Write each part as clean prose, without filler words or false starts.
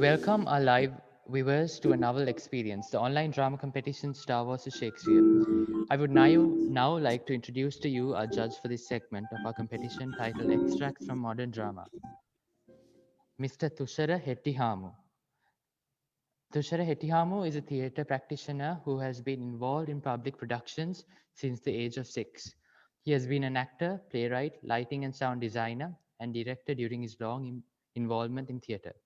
welcome our live viewers to a novel experience, the online drama competition Star vs. Shakespeare. I would now like to introduce to you our judge for this segment of our competition titled Extracts from Modern Drama, Mr. Tushara Hettihamu. Tushara Hettihamu is a theatre practitioner who has been involved in public productions since the age of 6. He has been an actor, playwright, lighting and sound designer, and director during his long involvement in theatre.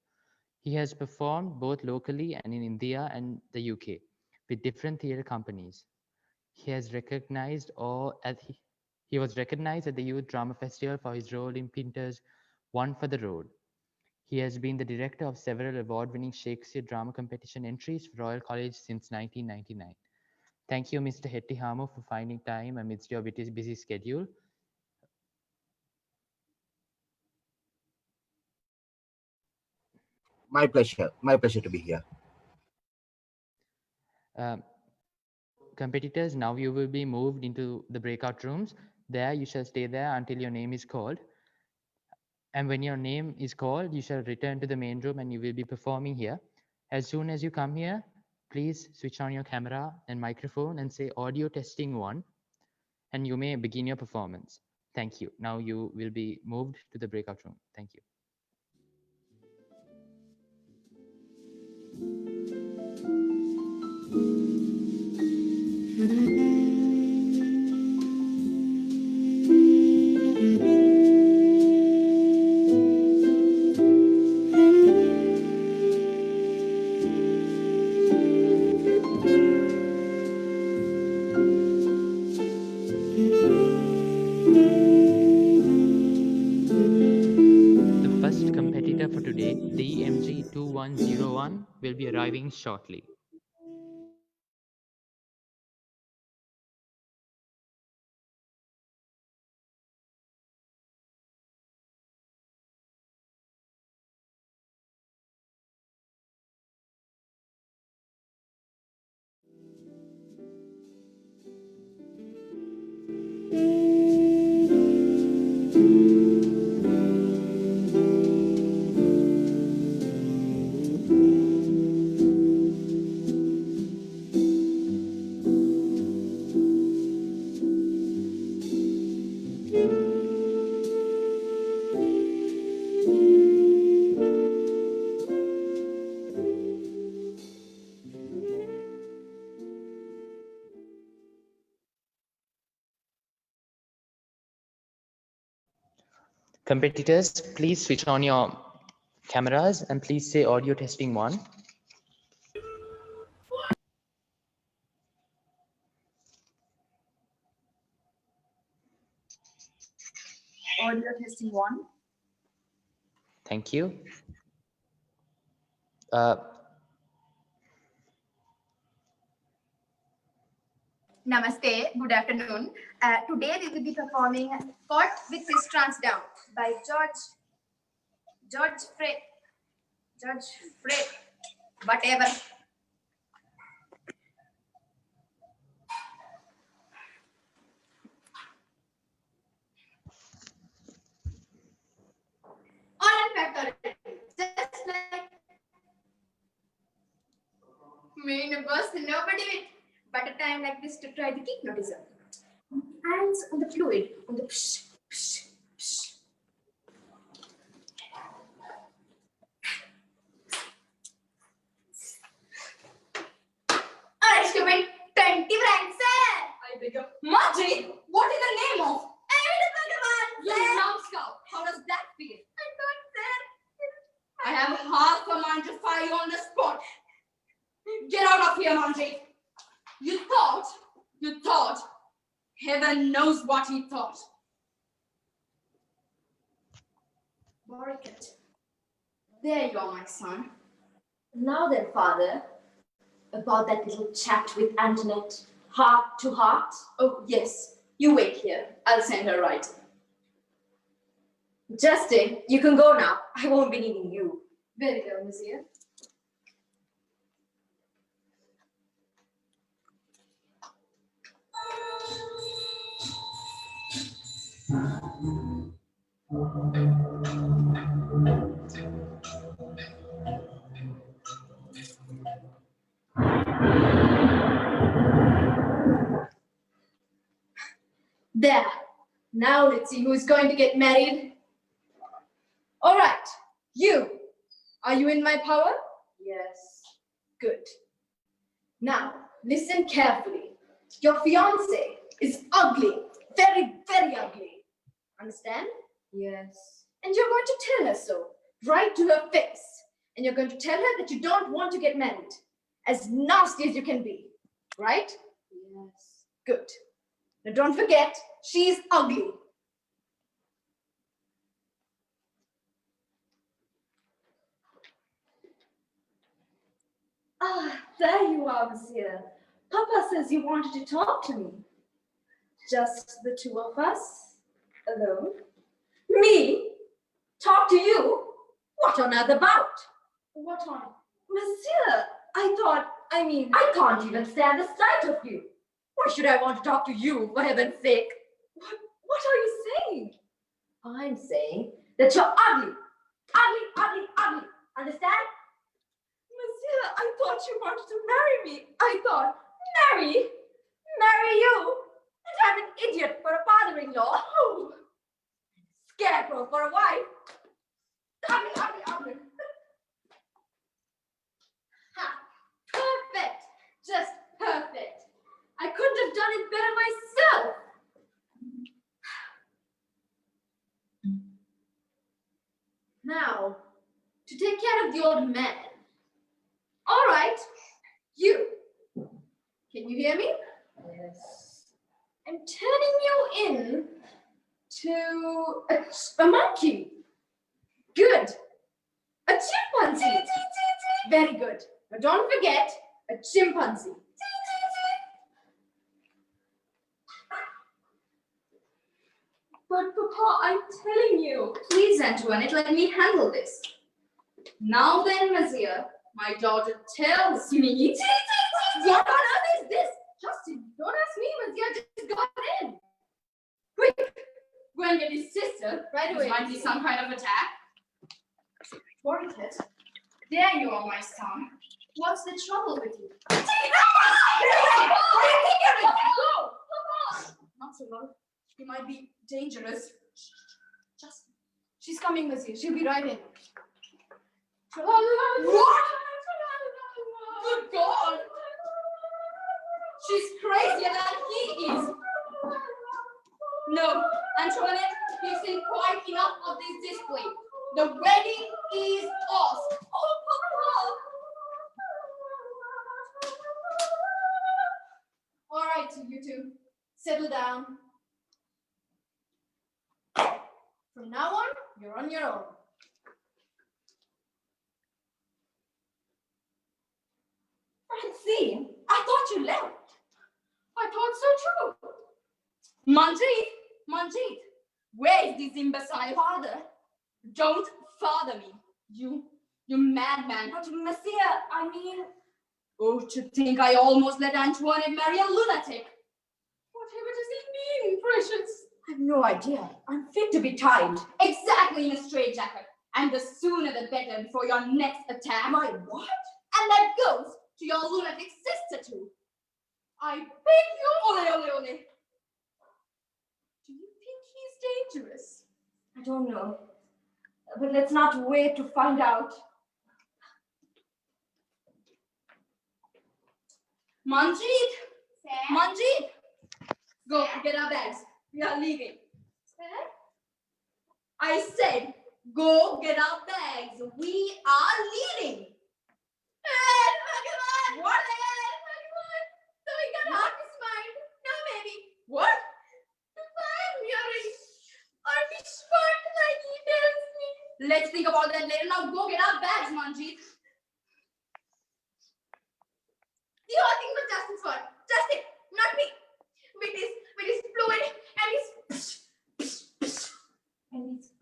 He has performed both locally and in India and the UK with different theatre companies. He has recognized he was recognized at the Youth Drama Festival for his role in Pinter's One for the Road. He has been the director of several award-winning Shakespeare drama competition entries for Royal College since 1999. Thank you, Mr. Hettihamu, for finding time amidst your busy schedule. My pleasure. My pleasure to be here. Competitors, now you will be moved into the breakout rooms. There you shall stay there until your name is called. And when your name is called, you shall return to the main room and you will be performing here. As soon as you come here, please switch on your camera and microphone and say audio testing 1, and you may begin your performance. Thank you. Now you will be moved to the breakout room. Thank you. The first competitor for today, DMG2101, will be arriving shortly. Competitors, please switch on your cameras and please say audio testing 1. Audio testing 1. Thank you. Namaste, good afternoon. Today we will be performing Caught with His Trance Down by George Fred, whatever. All unfactorial, just like main bus, nobody will. But a time like this to try the hypnotism. Hands on the fluid, on the psh, psh, psh. Alright, stupid. 20 francs, sir. I beg your Marjorie, what is the name of? You Numbskull. How does that feel? I thought, sir. I have half a mind to fire you on the spot. Get out of here, Marjorie. You thought. Heaven knows what he thought. Borricket. There you are, my son. Now then, father, about that little chat with Antoinette, heart to heart. Oh, yes. You wait here. I'll send her right. Justin, you can go now. I won't be needing you. Very well, monsieur. There. Now let's see who's going to get married. All right. You. Are you in my power? Yes. Good. Now, listen carefully. Your fiancé is ugly. Very, very ugly. Understand? Yes. And you're going to tell her so. Right to her face. And you're going to tell her that you don't want to get married. As nasty as you can be. Right? Yes. Good. Now don't forget, she's ugly. Ah, there you are, monsieur. Papa says you wanted to talk to me. Just the two of us? Alone? Me? Talk to you? What on earth about? What on? Monsieur, I can't even stand the sight of you. Why should I want to talk to you, for heaven's sake? What are you saying? I'm saying that you're ugly. Ugly, ugly, ugly. Understand? Monsieur, I thought you wanted to marry me. I thought, marry? Marry you? And have an idiot for a father-in-law? Oh. Scarecrow for a wife? Ugly, ugly, ugly. Ha! Perfect. Just perfect. I couldn't have done it better myself. Now, to take care of the old man. All right, you. Can you hear me? Yes. I'm turning you in to a monkey. Good. A chimpanzee. Very good. Now don't forget, a chimpanzee. But Papa, I'm telling you. Please, Antoinette, let me handle this. Now then, monsieur, my daughter tells me. What on earth is this? Justin, don't ask me, monsieur. I just got in. Quick, go and get his sister. Right away. This might be some kind of attack. Warranted. There you are, my son. What's the trouble with you? Go! Not so loud. He might be dangerous. Justin. She's coming, monsieur. She'll be right in. What? Good God! She's crazier than he is. No, Antoinette, you've seen quite enough of this display. The wedding is off. Oh, Papa! All right, you two. Settle down. From now on, you're on your own. Francine, I thought you left. I thought so too. Manjeet, where is this imbecile father? Don't father me, you madman. But monsieur, Oh, to think I almost let Antoinette marry a lunatic. whatever does it mean, precious? I have no idea. I'm fit to be tied. Exactly, in a straitjacket. And the sooner the better before your next attack. My what? And that goes to your lunatic sister too. I beg you, ole, ole, ole. Do you think he's dangerous? I don't know. But let's not wait to find out. Manjeet! Go, get our bags. We are leaving. I said, go get our bags. We are leaving. What? So he got half his mind. No, baby. What? I'm hearing. I'll be smart like he tells me. Let's think about that later. Now go get our bags, Manjeet. The whole thing was Justin's fault. Justin, not me. With his fluid and his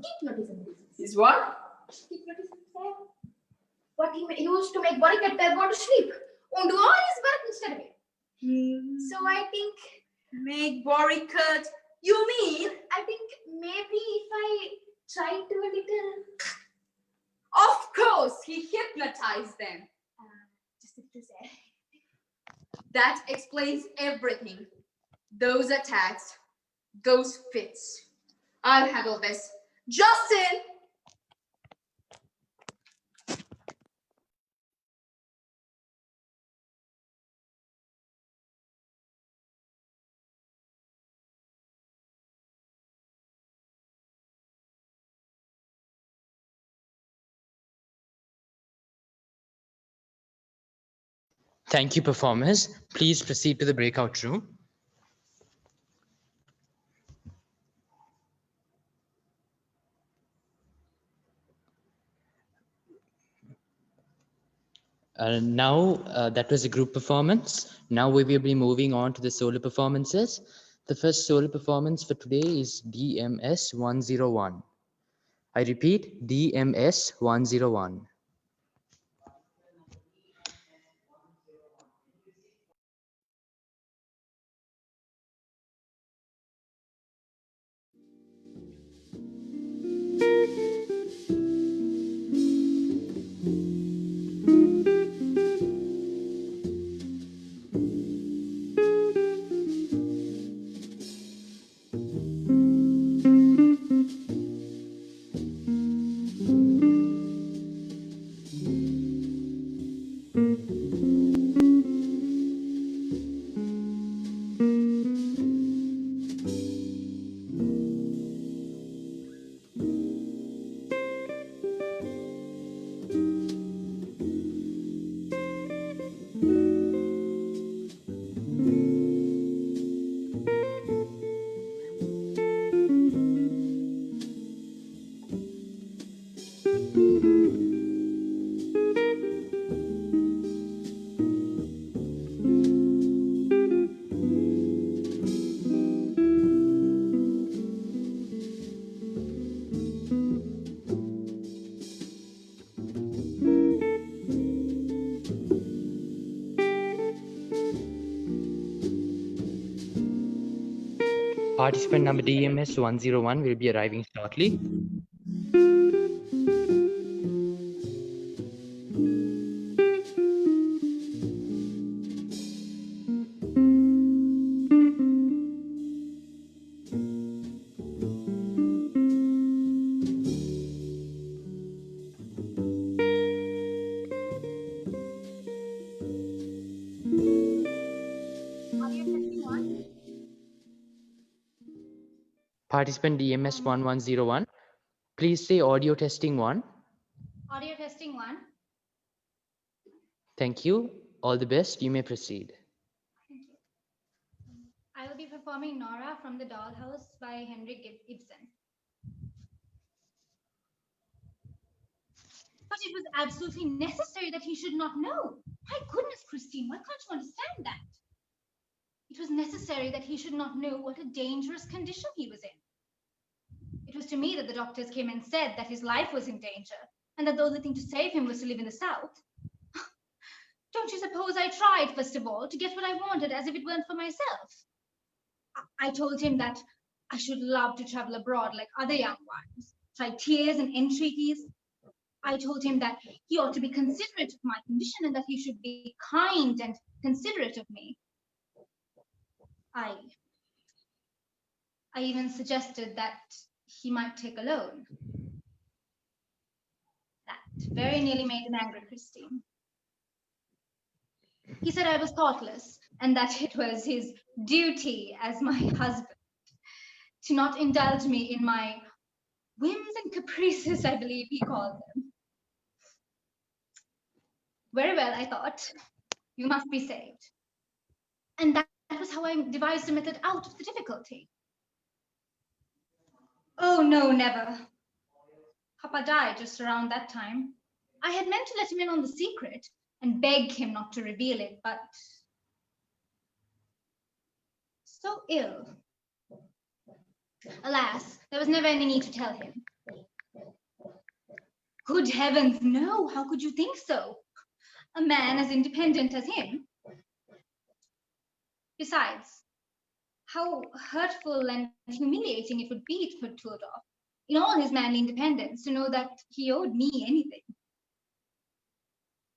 hypnotism. Is what? Hypnotism. What he used to make Boris go to sleep and do all his work instead of it. So I think. Make Boris cut. You mean? I think maybe if I try to a little. Of course, he hypnotized them. Just to say. That explains everything. Those attacks, Ghost fits. I'll handle this. Justin! Thank you, performers. Please proceed to the breakout room. That was a group performance. Now we will be moving on to the solo performances. The first solo performance for today is DMS 101. I repeat, DMS 101. Participant number DMS 101 will be arriving shortly. Participant DMS 1101, please say audio testing 1. Audio testing 1. Thank you. All the best. You may proceed. Thank you. I will be performing Nora from the Dollhouse by Henrik Ibsen. But it was absolutely necessary that he should not know. My goodness, Christine, why can't you understand that? It was necessary that he should not know what a dangerous condition he was in. It was to me that the doctors came and said that his life was in danger and that the only thing to save him was to live in the South. Don't you suppose I tried, first of all, to get what I wanted as if it weren't for myself? I told him that I should love to travel abroad like other young ones, try tears and entreaties. I told him that he ought to be considerate of my condition and that he should be kind and considerate of me. I even suggested that he might take a loan. That very nearly made him angry, Christine. He said I was thoughtless and that it was his duty as my husband to not indulge me in my whims and caprices, I believe he called them. Very well, I thought. You must be saved. And that was how I devised a method out of the difficulty. Oh, no, never. Papa died just around that time. I had meant to let him in on the secret and beg him not to reveal it, but so ill. Alas, there was never any need to tell him. Good heavens, no, how could you think so? A man as independent as him. Besides, how hurtful and humiliating it would be for Tudor, in all his manly independence, to know that he owed me anything.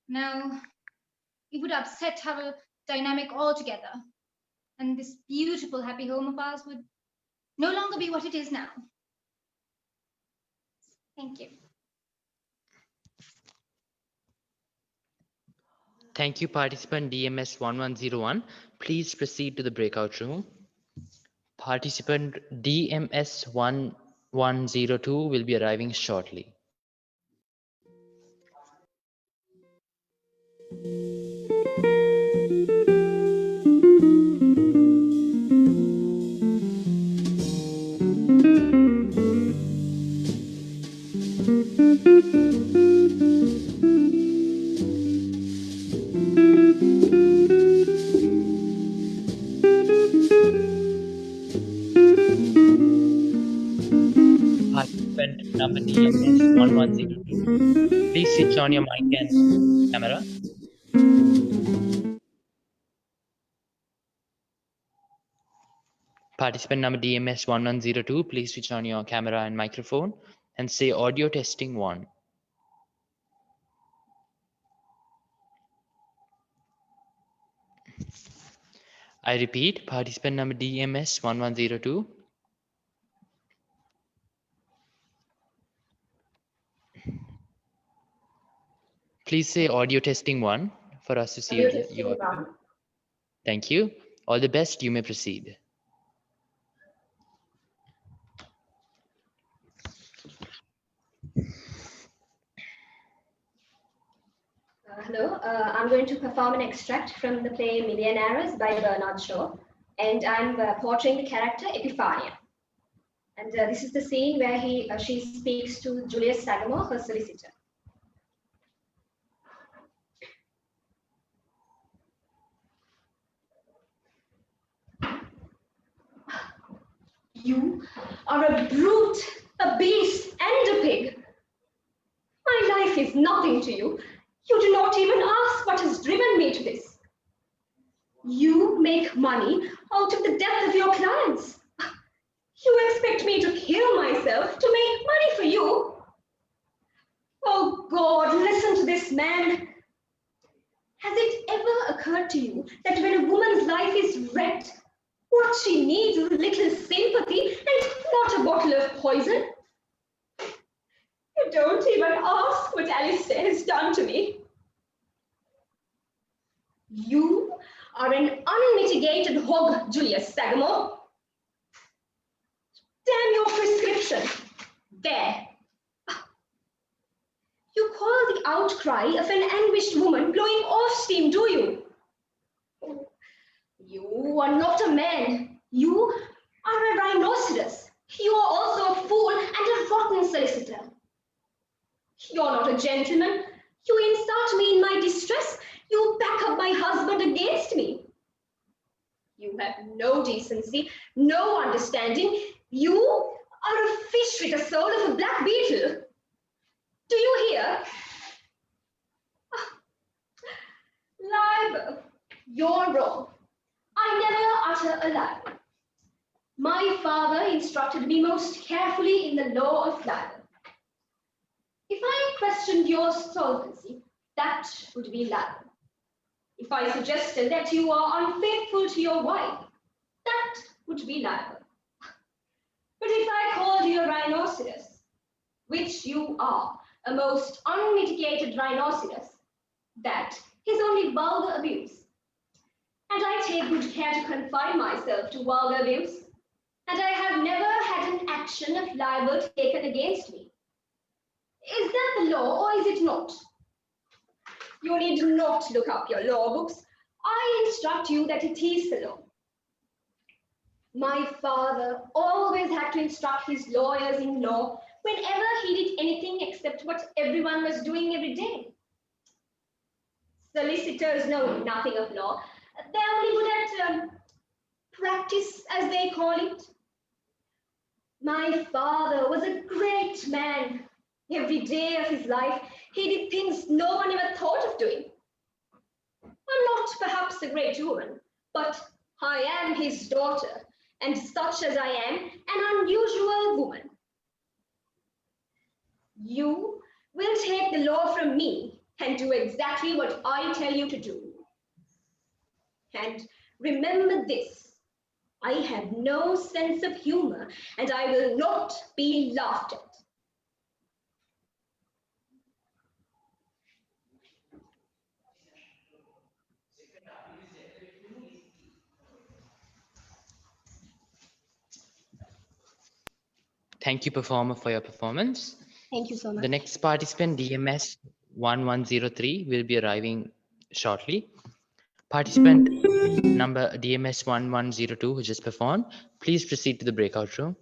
No, it would upset our dynamic altogether, and this beautiful, happy home of ours would no longer be what it is now. Thank you. Thank you, participant DMS 1101. Please proceed to the breakout room. Participant DMS 1102 will be arriving shortly. Participant number DMS 1102. Please switch on your mic and camera. Participant number DMS 1102, please switch on your camera and microphone and say audio testing 1. I repeat, participant number DMS 1102. Please say audio testing 1 for us to see Audio testing your. 1. Thank you. All the best. You may proceed. Hello, I'm going to perform an extract from the play Millionaires by Bernard Shaw, and I'm portraying the character Epiphania. And this is the scene where she speaks to Julius Sagamore, her solicitor. You are a brute, a beast, and a pig. My life is nothing to you. You do not even ask what has driven me to this. You make money out of the death of your clients. You expect me to kill myself to make money for you. Oh God, listen to this man. Has it ever occurred to you that when a woman's life is wrecked, what she needs is a little sympathy and not a bottle of poison? You don't even ask what Alistair has done to me. You are an unmitigated hog, Julius Sagamore. Damn your prescription. There. You call the outcry of an anguished woman blowing off steam, do you? You are not a man. You are a rhinoceros. You are also a fool and a rotten solicitor. You're not a gentleman. You insult me in my distress. You back up my husband against me. You have no decency, no understanding. You are a fish with the soul of a black beetle. Do you hear? Libel. You're wrong. I never utter a lie. My father instructed me most carefully in the law of libel. If I questioned your solvency, that would be libel. If I suggested that you are unfaithful to your wife, that would be libel. But if I called you a rhinoceros, which you are, a most unmitigated rhinoceros, that is only vulgar abuse. And I take good care to confine myself to vulgar abuse, and I have never had an action of libel taken against me. Is that the law, or is it not? You need not look up your law books. I instruct you that it is the law. My father always had to instruct his lawyers in law whenever he did anything except what everyone was doing every day. Solicitors know nothing of law. They're only good at practice, as they call it. My father was a great man. Every day of his life, he did things no one ever thought of doing. I'm not perhaps a great woman, but I am his daughter, and such as I am, an unusual woman. You will take the law from me and do exactly what I tell you to do. And remember this, I have no sense of humor, and I will not be laughed at. Thank you, performer, for your performance. Thank you so The much. next participant, DMS 1103, will be arriving shortly. Participant number DMS 1102, who just performed, please proceed to the breakout room.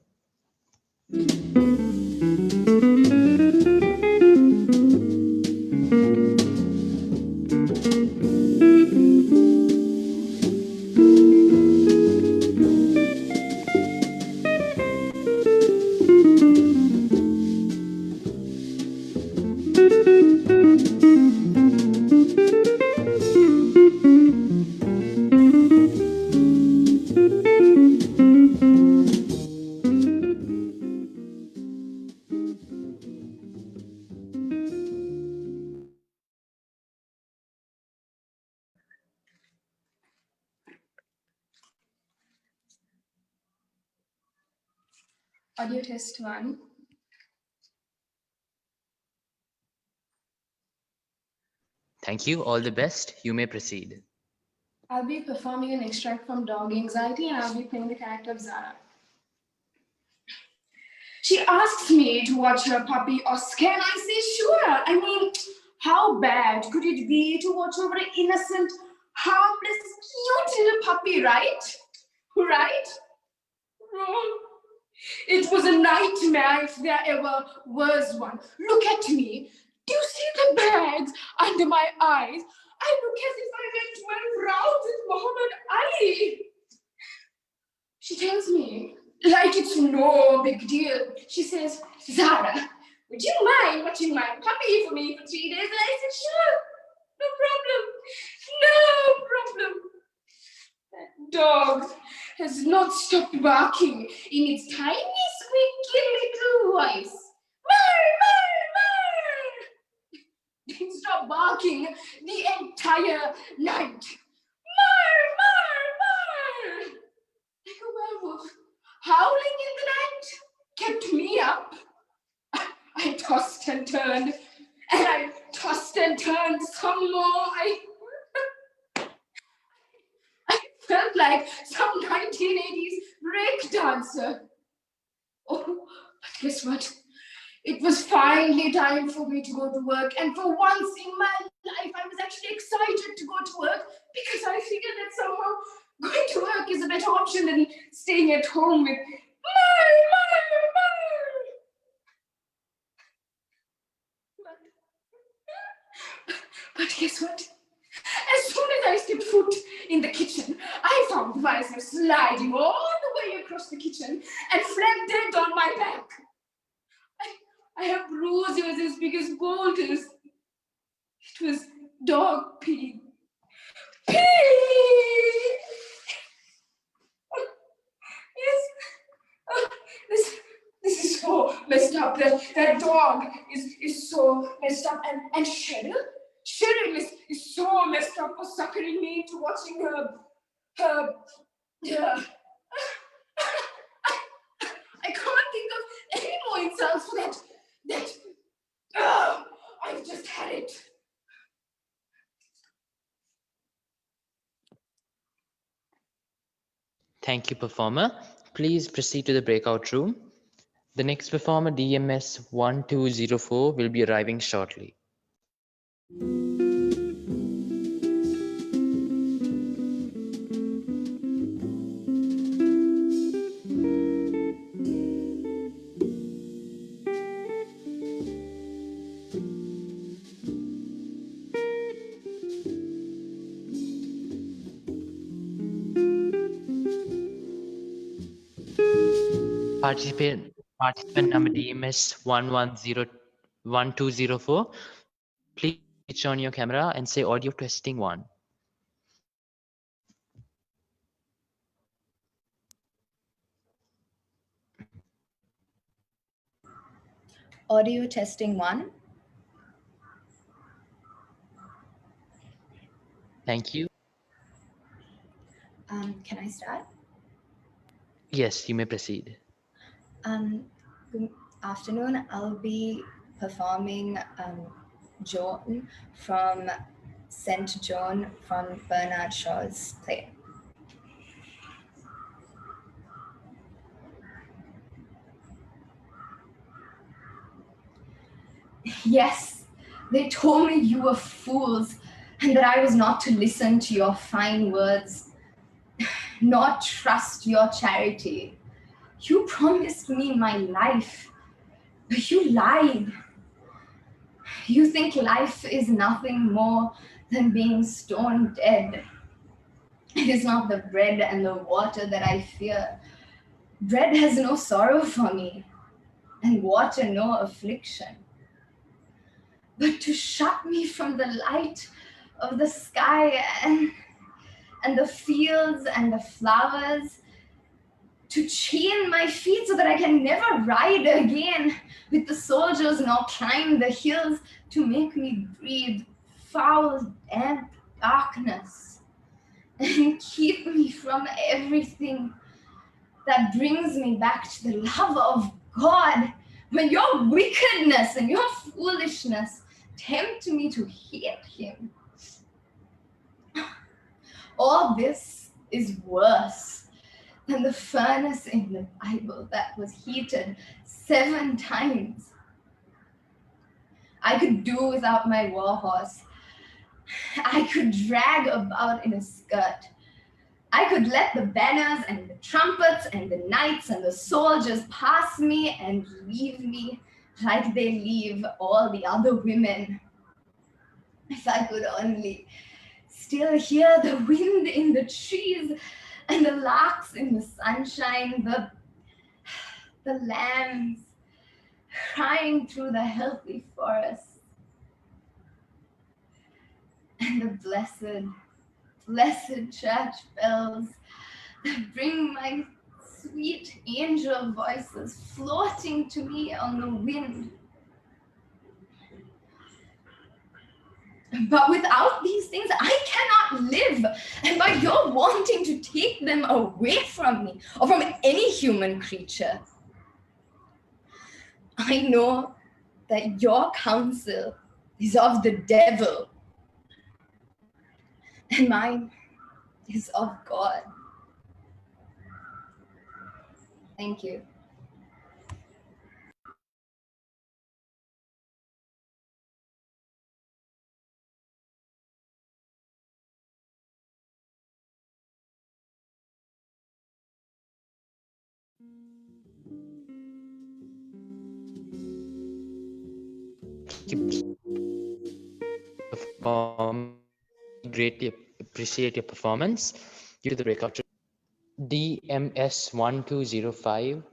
Audio test 1. Thank you. All the best. You may proceed. I'll be performing an extract from Dog Anxiety and I'll be playing the character of Zara. She asks me to watch her puppy Oscar and I say sure. I mean, how bad could it be to watch over an innocent, harmless, cute little puppy, right? Right? Oh, it was a nightmare if there ever was one. Look at me. Do you see the bags under my eyes? I look as if I went 12 rounds with Muhammad Ali. She tells me, like it's no big deal. She says, Zara, would you mind watching my puppy for me for 3 days? And I said, sure, no problem. That dog has not stopped barking in its tiny, squeaky little voice. Mar! Didn't stop barking the entire night. Mar! Like a werewolf, howling in the night, kept me up. I tossed and turned, and I tossed and turned some more. I felt like some 1980s break dancer. Oh, but guess what? It was finally time for me to go to work, and for once in my life, I was actually excited to go to work because I figured that somehow going to work is a better option than staying at home with But guess what? As soon as I stepped foot in the kitchen, I found myself sliding all the way across the kitchen and flat dead on my back. I have bruises as big as boulders. It was dog pee. Pee! Yes. This is so messed up. That dog is so messed up. And Cheryl is so messed up for suckering me into watching her I can't think of any more insults for that I've just had it. Thank you, performer. Please proceed to the breakout room. The next performer, DMS 1204, will be arriving shortly. Participant number DMS 1204, please switch on your camera and say audio testing 1. Audio testing 1. Thank you. Can I start? Yes, you may proceed. Good afternoon. I'll be performing John from St. John from Bernard Shaw's play. Yes, they told me you were fools and that I was not to listen to your fine words, nor trust your charity. You promised me my life, but you lied. You think life is nothing more than being stone dead. It is not the bread and the water that I fear. Bread has no sorrow for me, and water no affliction. But to shut me from the light of the sky and the fields and the flowers, to chain my feet so that I can never ride again with the soldiers nor climb the hills, to make me breathe foul, damp darkness, and keep me from everything that brings me back to the love of God, when your wickedness and your foolishness tempt me to hate him. All this is worse than the furnace in the Bible that was heated 7 times. I could do without my war horse. I could drag about in a skirt. I could let the banners and the trumpets and the knights and the soldiers pass me and leave me like they leave all the other women. If I could only still hear the wind in the trees and the larks in the sunshine, the lambs crying through the healthy forests, and the blessed church bells that bring my sweet angel voices floating to me on the wind. But without these things, I cannot live. And by your wanting to take them away from me or from any human creature, I know that your counsel is of the devil and mine is of God. Thank you. Greatly appreciate your performance. Due to the breakout, DMS 1205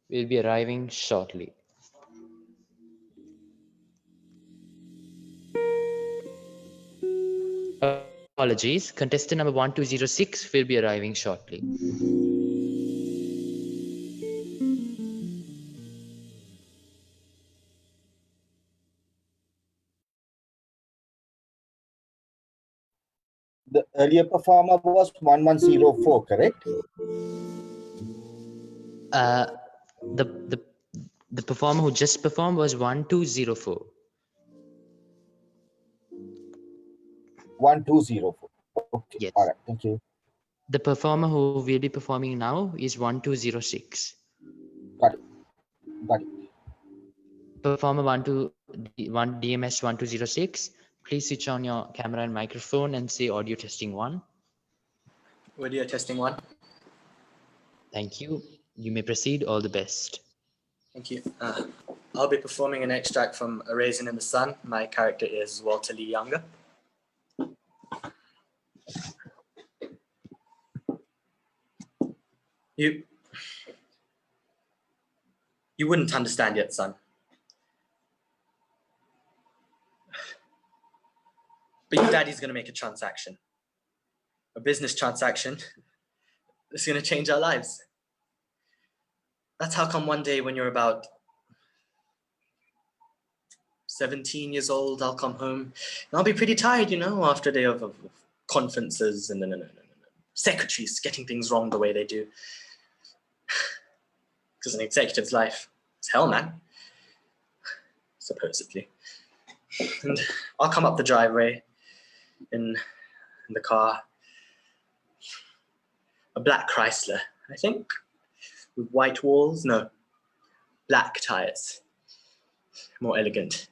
will be arriving shortly. Apologies, contestant number 1206 will be arriving shortly. The earlier performer was 1104, correct? The performer who just performed was 1204. 1204. Okay. Yes. All right. Thank you. The performer who will be performing now is 1206. Got it. Got it. Performer 1 DMS 1206. Please switch on your camera and microphone and say audio testing 1. Audio testing 1. Thank you. You may proceed. All the best. Thank you. I'll be performing an extract from A Raisin in the Sun. My character is Walter Lee Younger. You wouldn't understand yet, son. But your daddy's going to make a transaction. A business transaction. It's going to change our lives. That's how come one day when you're about 17 years old, I'll come home and I'll be pretty tired, after a day of conferences and secretaries getting things wrong the way they do. Because an executive's life is hell, man. Supposedly. And I'll come up the driveway in the car. A black Chrysler, I think, with white walls. No, black tires. More elegant.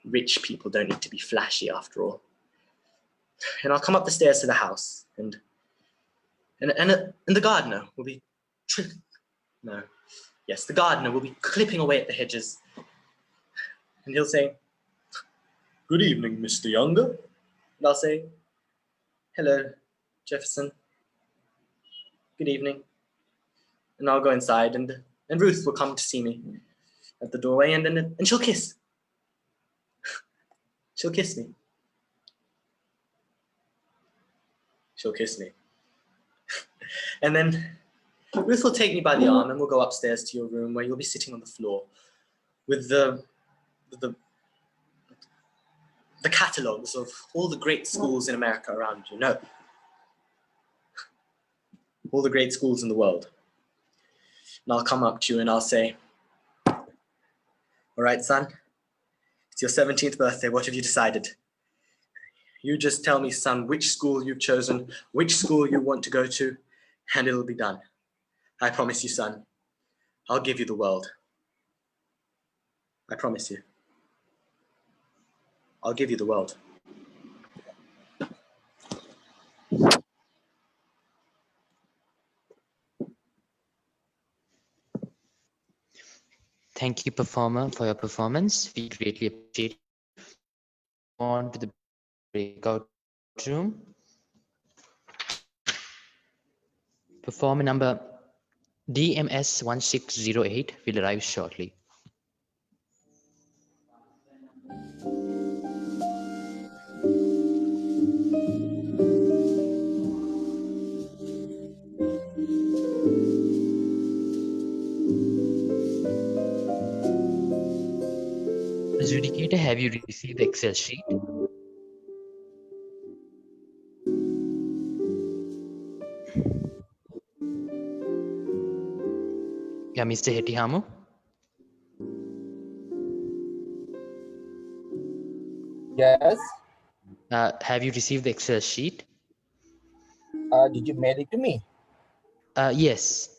Rich people don't need to be flashy after all. And I'll come up the stairs to the house, and the gardener will be the gardener will be clipping away at the hedges. And he'll say, "Good evening, Mr. Younger." And I'll say, "Hello, Jefferson. Good evening." And I'll go inside, and Ruth will come to see me at the doorway, and she'll kiss. She'll kiss me. She'll kiss me. And then Ruth will take me by the arm, and we'll go upstairs to your room where you'll be sitting on the floor with the catalogs of all the great schools in America around you. No, all the great schools in the world. And I'll come up to you and I'll say, "All right, son, it's your 17th birthday. What have you decided? You just tell me, son, which school you've chosen, which school you want to go to, and it'll be done. I promise you, son, I'll give you the world. I promise you. I'll give you the world." Thank you, performer, for your performance. We greatly appreciate it. On to the breakout room. Performer number DMS 1608 will arrive shortly. Adjudicator, have you received the Excel sheet? Yeah, Mr. Hetihamu. Yes. Have you received the Excel sheet? Did you mail it to me? Yes.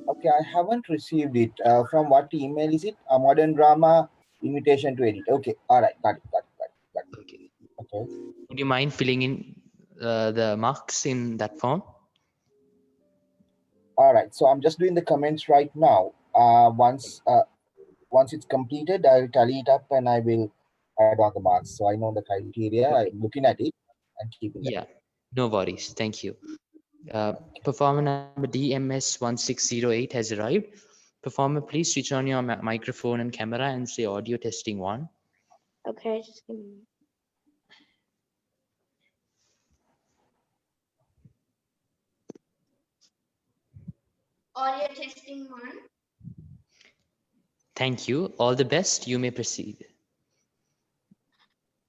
Okay, I haven't received it. From what email is it? A modern drama invitation to edit. Okay, all right, got it. Okay. Okay. Would you mind filling in the marks in that form? All right, so I'm just doing the comments right now. Once it's completed, I'll tally it up and I will add on the marks. So I know the criteria. Okay. I'm looking at it and keeping that. Yeah, no worries. Thank you. Performer number DMS 1608 has arrived. Performer, please switch on your microphone and camera and say audio testing 1. Okay, just give me. Audio testing 1. Thank you. All the best. You may proceed.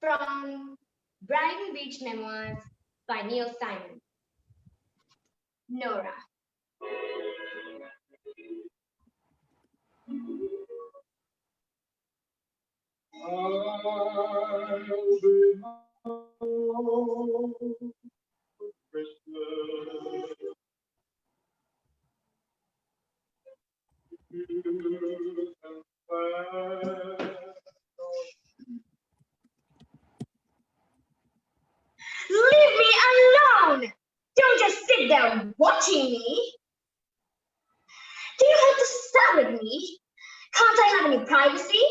From Brighton Beach Memoirs by Neil Simon. Nora. Leave me alone! Don't just sit there watching me. Do you have to stare at me? Can't I have any privacy?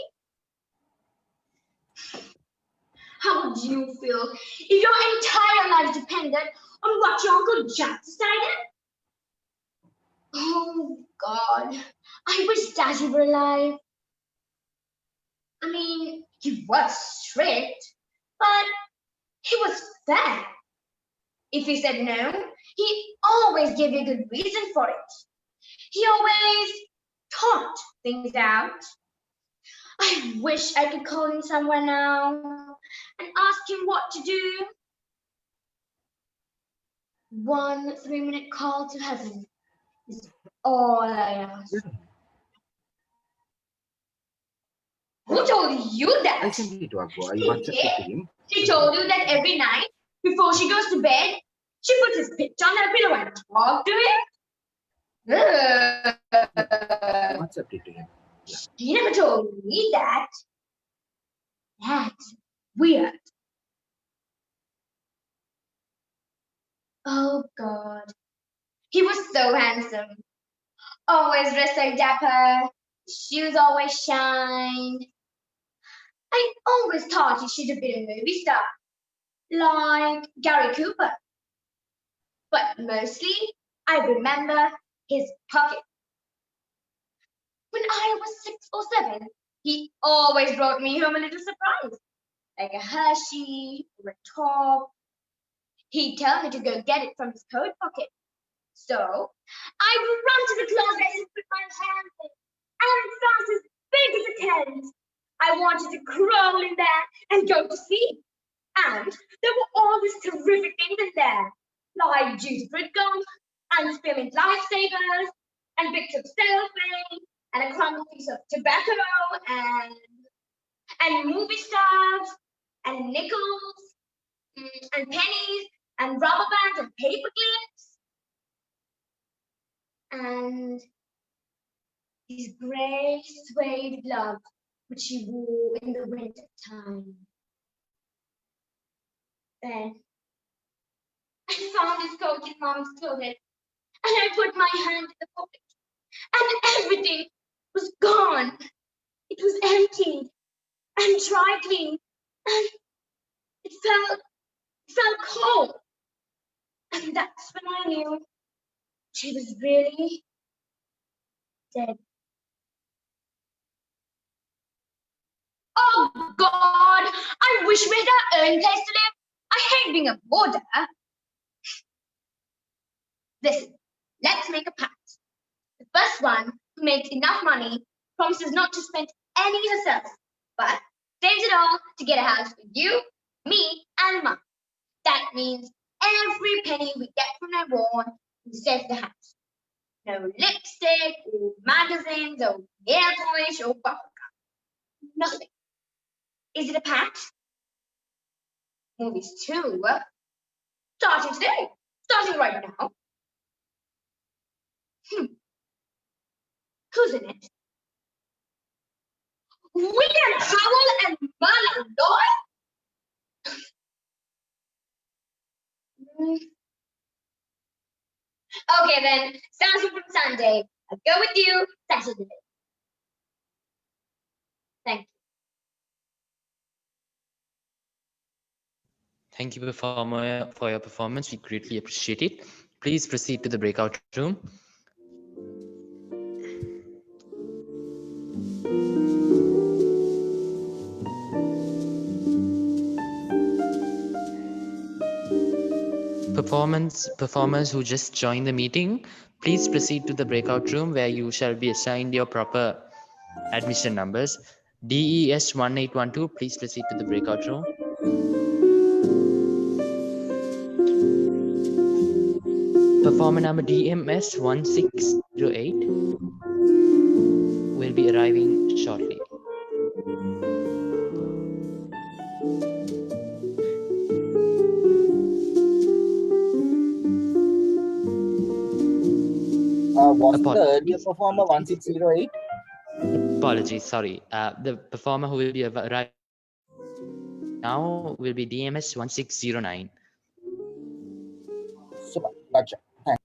How would you feel if your entire life depended on what your Uncle Jack decided? Oh, God. I wish Daddy were alive. I mean, he was strict, but he was fair. If he said no, he always gave you a good reason for it. He always thought things out. I wish I could call him somewhere now and ask him what to do. One 3-minute call to heaven is all I ask. Who told you I that? sent it to Agua. I WhatsApped it to him. She told you that every night before she goes to bed, she puts his picture on her pillow and talk to him? I WhatsApped it to him. She never told me that. That's weird. Oh God. He was so handsome. Always dressed so dapper. Shoes always shine. I always thought he should have been a movie star. Like Gary Cooper. But mostly, I remember his pocket. When I was 6 or 7, he always brought me home a little surprise. Like a Hershey or a top. He'd tell me to go get it from his coat pocket. So I would run to the closet and put my hands in, and it felt as big as a tent. I wanted to crawl in there and go to sleep. And there were all these terrific things in there, like juice fruit gum, and spearmint lifesavers, and bits of cellophane, and a crumpled piece of tobacco, and movie stars, and nickels, and pennies, and rubber bands, and paper clips, and these grey suede gloves which she wore in the winter time. Then I found his coat in Mom's closet, and I put my hand in the pocket, and everything was gone. It was empty and dry clean, and it felt cold. And that's when I knew she was really dead. Oh God, I wish we had our own place to live. I hate being a boarder. Listen, let's make a pact. The first one who makes enough money promises not to spend any herself, but saves it all to get a house for you, me, and Mum. That means every penny we get from now on, we save for the house. No lipstick, or magazines, or nail polish, or bubblegum. Nothing. Is it a pact? Movies too. Starting today. Starting right now. Who's in it? William Howell and Mona Lloyd? Okay then, Samson from Sunday. I'll go with you Saturday. Thank you. Thank you, performer, for your performance. We greatly appreciate it. Please proceed to the breakout room. Performers who just joined the meeting, please proceed to the breakout room where you shall be assigned your proper admission numbers. DES 1812, please proceed to the breakout room. Performer number DMS 1608 will be arriving shortly. Was the earlier performer 1608? Apologies, sorry. The performer who will be arriving now will be DMS 1609. Super. Gotcha. Thanks.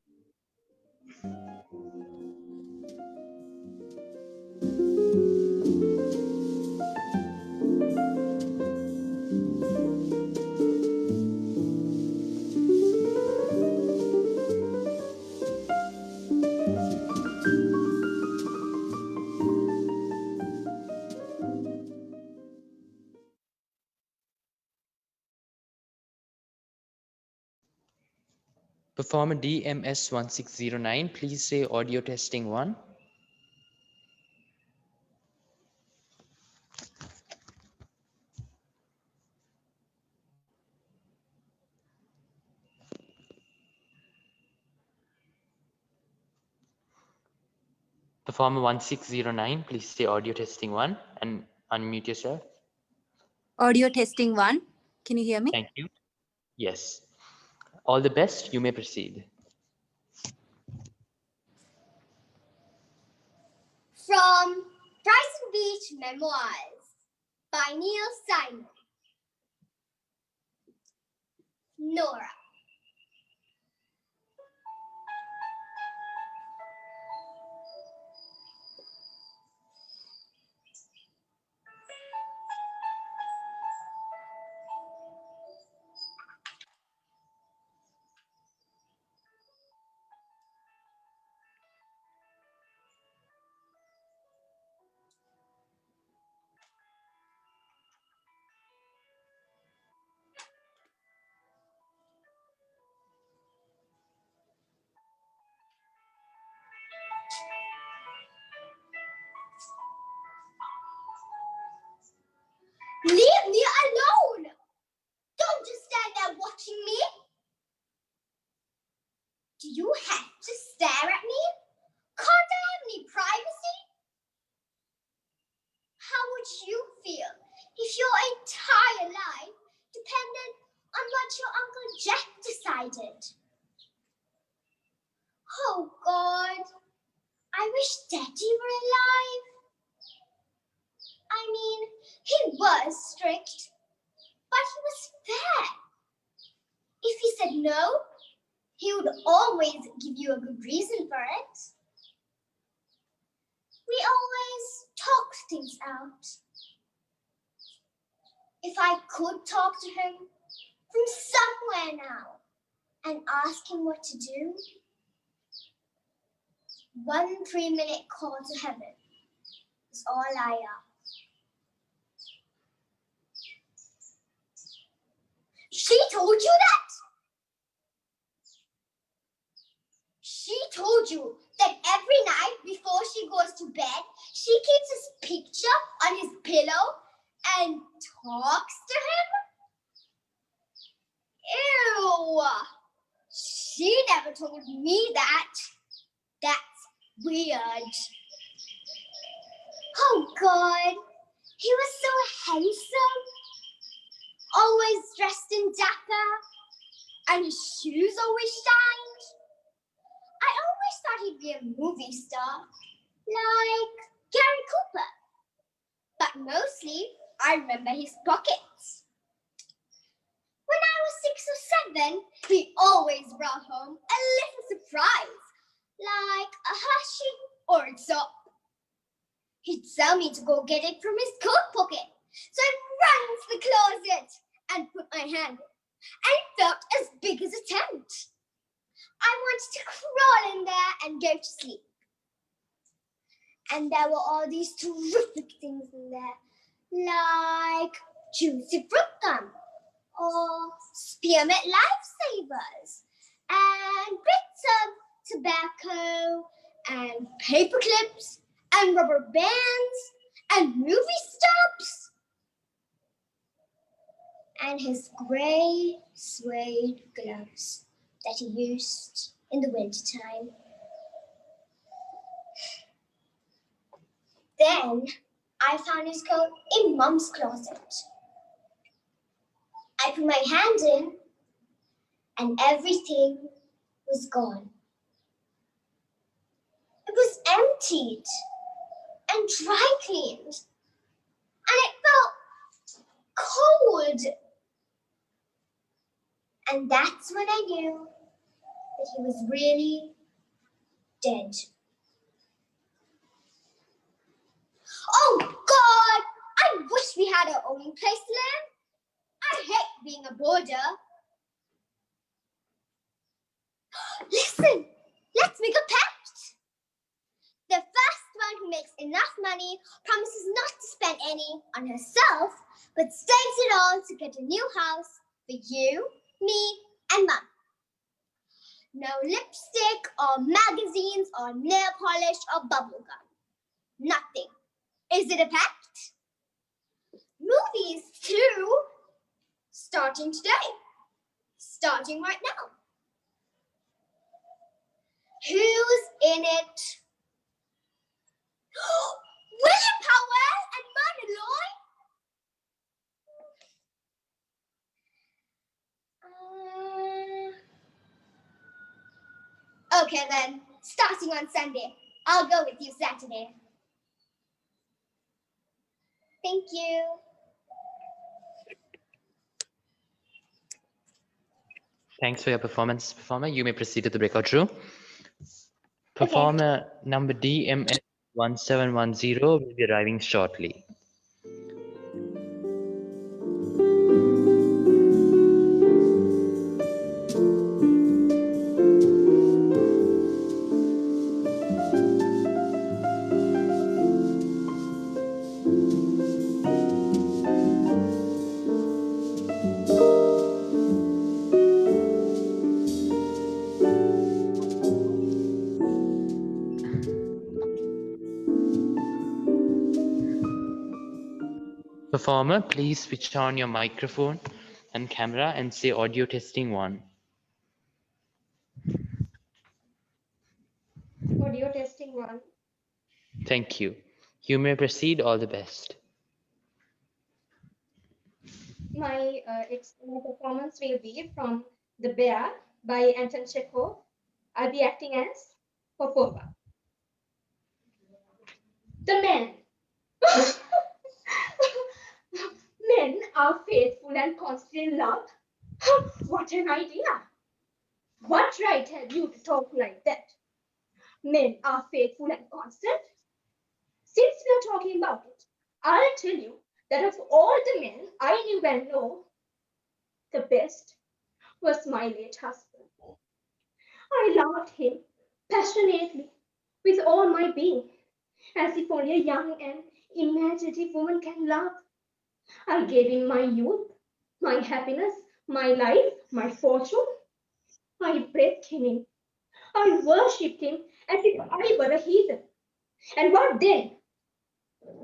Performer DMS 1609, please say audio testing 1. Performer 1609, please say audio testing 1 and unmute yourself. Audio testing 1. Can you hear me? Thank you. Yes. All the best. You may proceed. From Brighton Beach Memoirs by Neil Simon. Nora. Leave me alone! Don't just stand there watching me. Do you have to stare at me? Can't I have any privacy? How would you feel if your entire life depended on what your Uncle Jack decided? Oh God, I wish Daddy were alive. I mean, he was strict, but he was fair. If he said no, he would always give you a good reason for it. We always talked things out. If I could talk to him from somewhere now and ask him what to do, 1 3-minute call to heaven is all I ask. She told you that? She told you that every night before she goes to bed, she keeps his picture on his pillow and talks to him? Ew! She never told me that. That's weird. Oh God, he was so handsome. Always dressed in dapper, and his shoes always shined. I always thought he'd be a movie star, like Gary Cooper. But mostly, I remember his pockets. When I was 6 or 7, he always brought home a little surprise, like a Hershey or a top. He'd tell me to go get it from his coat pocket. So I ran into the closet and put my hand in, and it felt as big as a tent. I wanted to crawl in there and go to sleep. And there were all these terrific things in there, like juicy fruit gum, or spearmint lifesavers, and bits of tobacco, and paper clips, and rubber bands, and movie stops. And his grey suede gloves that he used in the wintertime. Then I found his coat in Mum's closet. I put my hand in, and everything was gone. It was emptied and dry cleaned, and it felt cold. And that's when I knew that he was really dead. Oh God! I wish we had our own place to live. I hate being a boarder. Listen, let's make a pact. The first one who makes enough money promises not to spend any on herself, but saves it all to get a new house for you, me, and Mum. No lipstick or magazines or nail polish or bubble gum. Nothing. Is it a pact? Movies too. Starting today. Starting right now. Who's in it Okay then, starting on Sunday. I'll go with you Saturday. Thank you. Thanks for your performance, performer. You may proceed to the breakout room. Performer number DMS1710 will be arriving shortly. Performer, please switch on your microphone and camera and say audio testing 1. Audio testing 1. Thank you. You may proceed. All the best. My performance will be from The Bear by Anton Chekhov. I'll be acting as performer. The men. Men are faithful and constant in love. What an idea! What right have you to talk like that? Men are faithful and constant. Since we are talking about it, I'll tell you that of all the men I knew and know, the best was my late husband. I loved him passionately with all my being, as if only a young and imaginative woman can love. I gave him my youth, my happiness, my life, my fortune. I breathed him in. I worshipped him as if I were a heathen. And what then?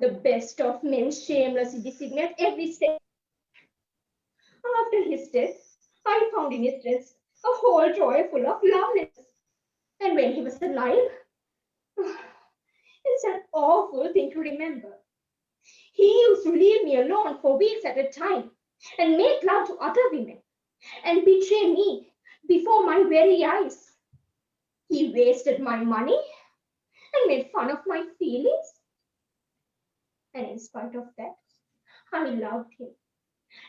The best of men shamelessly designate every step. After his death, I found in his dress a whole drawer full of love letters. And when he was alive, it's an awful thing to remember. He used to leave me alone for weeks at a time and make love to other women and betray me before my very eyes. He wasted my money and made fun of my feelings. And in spite of that, I loved him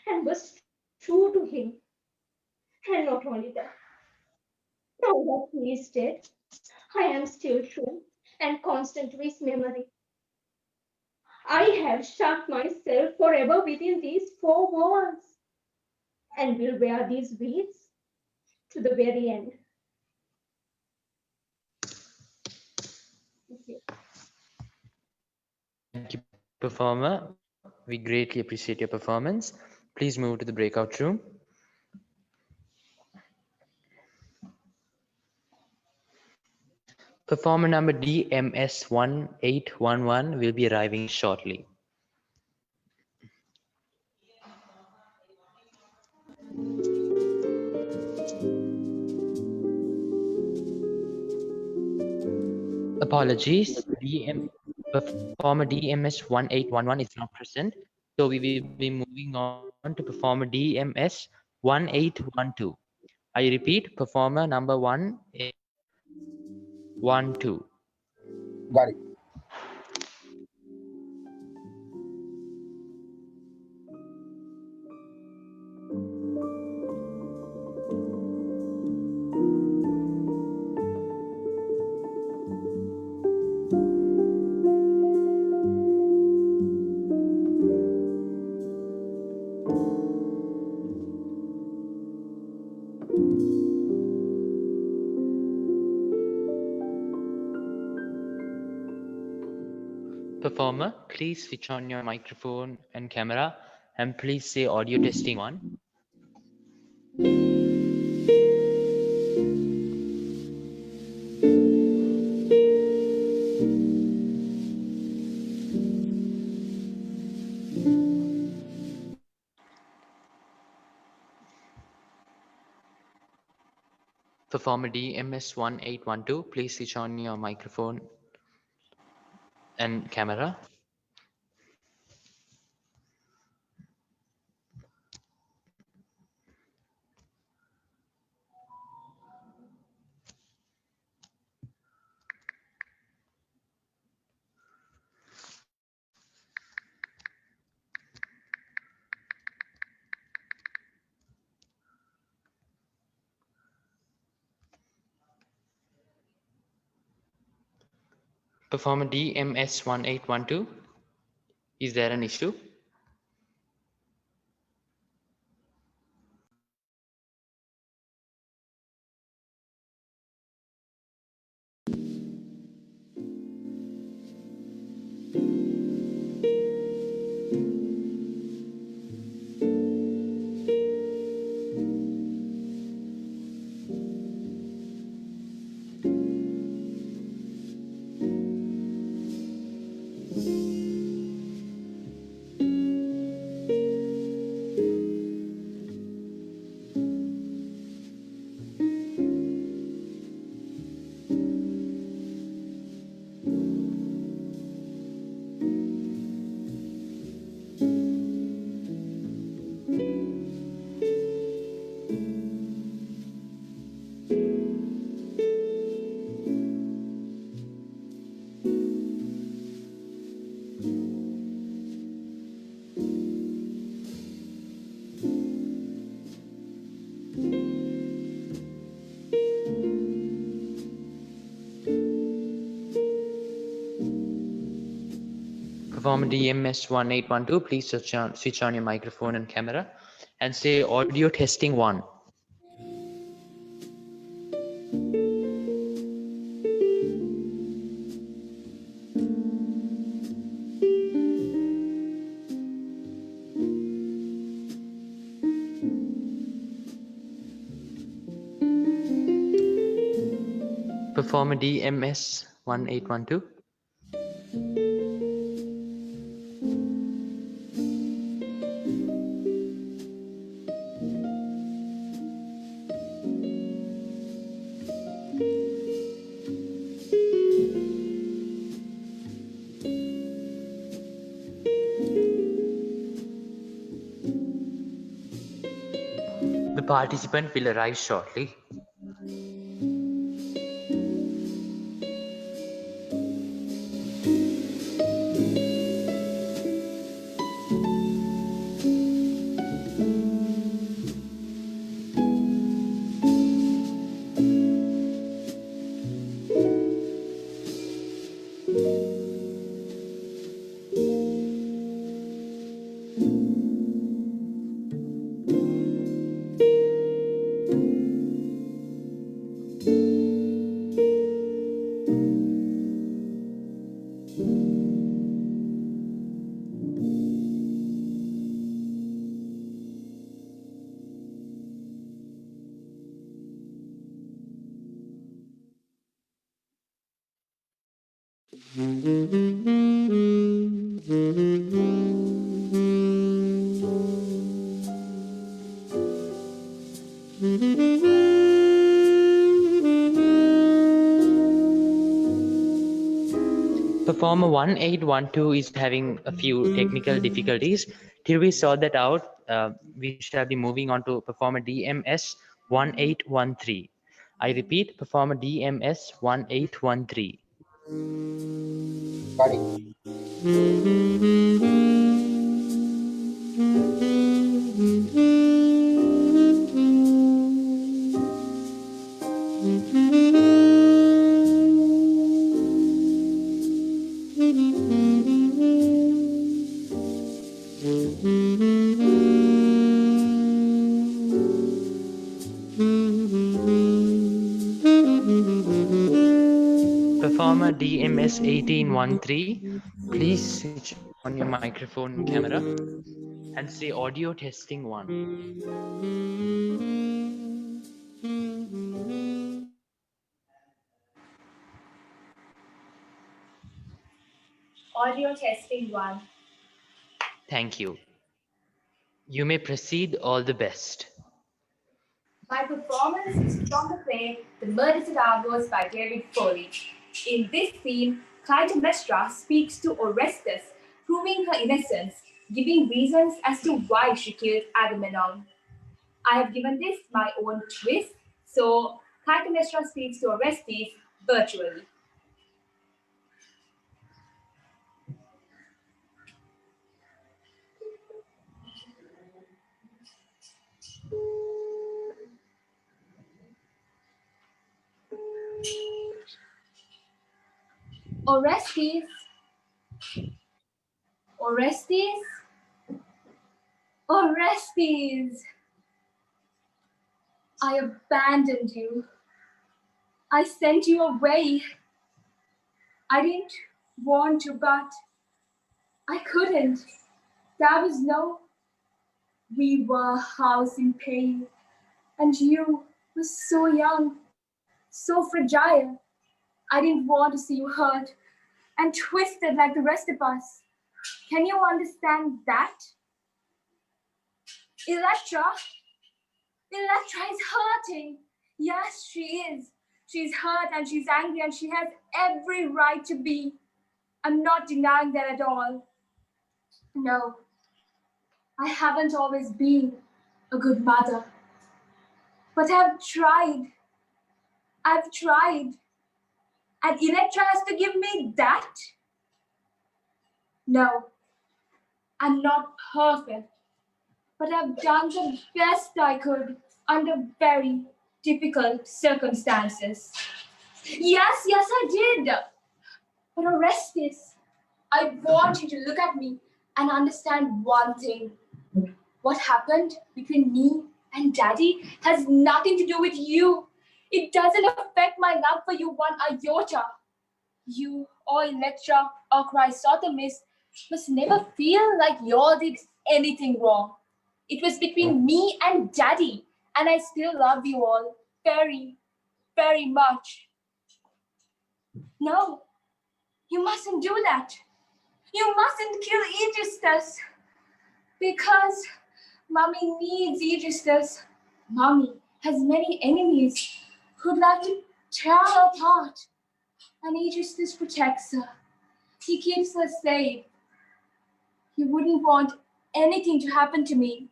and was true to him. And not only that, now that he is dead, I am still true and constant to his memory. I have shut myself forever within these 4 walls and will wear these weeds to the very end. Thank you. Thank you, performer. We greatly appreciate your performance. Please move to the breakout room. Performer number DMS1811 will be arriving shortly. Apologies, performer DMS1811 is not present, so we will be moving on to performer DMS1812. I repeat, performer number 1812. Got it. Performer, please switch on your microphone and camera, and please say audio testing 1. Performer DMS1812, please switch on your microphone and camera. Performer DMS1812. Is there an issue? Performer DMS1812, please switch on your microphone and camera and say audio testing 1. Performer DMS1812. The participant will arrive shortly. Performer 1812 is having a few technical difficulties. Till we sort that out, we shall be moving on to performer DMS 1813. I repeat, performer DMS 1813. Got it. Performer DMS 1813, please switch on your microphone and camera and say audio testing 1. Audio testing 1. Thank you. You may proceed. All the best. My performance is from the play The Murdered Argos by David Foley. In this scene, Clytemnestra speaks to Orestes, proving her innocence, giving reasons as to why she killed Agamemnon. I have given this my own twist, so Clytemnestra speaks to Orestes virtually. Orestes. Orestes. Orestes. I abandoned you. I sent you away. I didn't want to, but I couldn't. There was no. We were house in pain, and you were so young, so fragile. I didn't want to see you hurt and twisted like the rest of us. Can you understand that? Electra? Electra is hurting. Yes, she is. She's hurt and she's angry and she has every right to be. I'm not denying that at all. No, I haven't always been a good mother. But I've tried. I've tried. And Electra has to give me that? No, I'm not perfect. But I've done the best I could under very difficult circumstances. Yes, I did. But Orestes, I want you to look at me and understand one thing. What happened between me and Daddy has nothing to do with you. It doesn't affect my love for you one iota. You or Electra or Chrysothemis must never feel like you all did anything wrong. It was between me and Daddy, and I still love you all very, very much. No, you mustn't do that. You mustn't kill Aegisthus, because Mommy needs Aegisthus. Mommy has many enemies who'd like to tear her apart, and Aegisthus protects her. He keeps her safe. You wouldn't want anything to happen to me,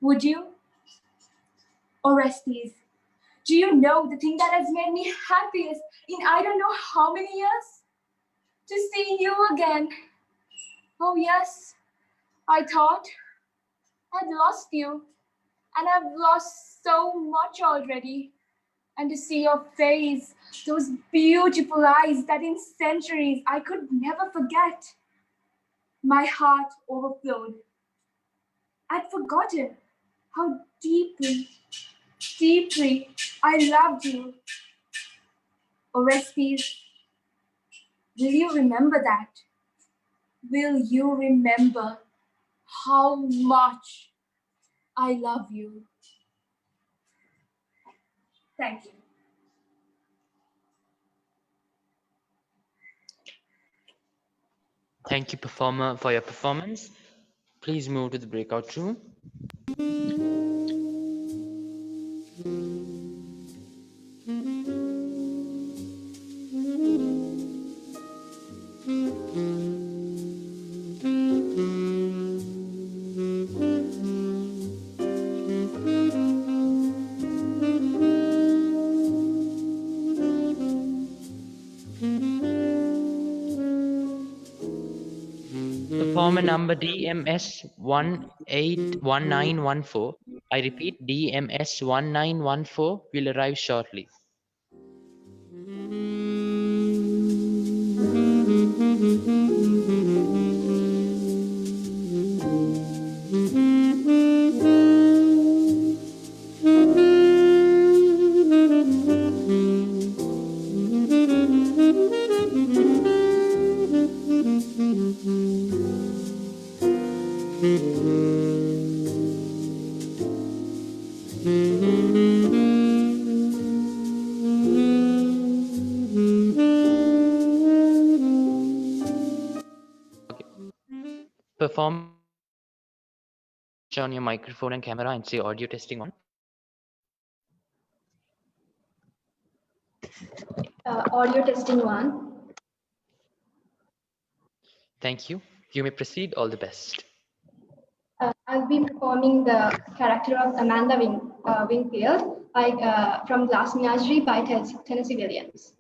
would you? Orestes, do you know the thing that has made me happiest in I don't know how many years? To see you again. Oh yes, I thought I'd lost you, and I've lost so much already. And to see your face, those beautiful eyes that in centuries I could never forget. My heart overflowed. I'd forgotten how deeply, deeply I loved you. Orestes, will you remember that? Will you remember how much I love you? Thank you. Thank you, performer, for your performance. Please move to the breakout room. Performer number DMS 181914. I repeat, DMS 1914 will arrive shortly. Perform on your microphone and camera and say audio testing on. Audio testing 1. Thank you. You may proceed. All the best. I'll be performing the character of Amanda Wingfield from Glass Menagerie by Tennessee Williams.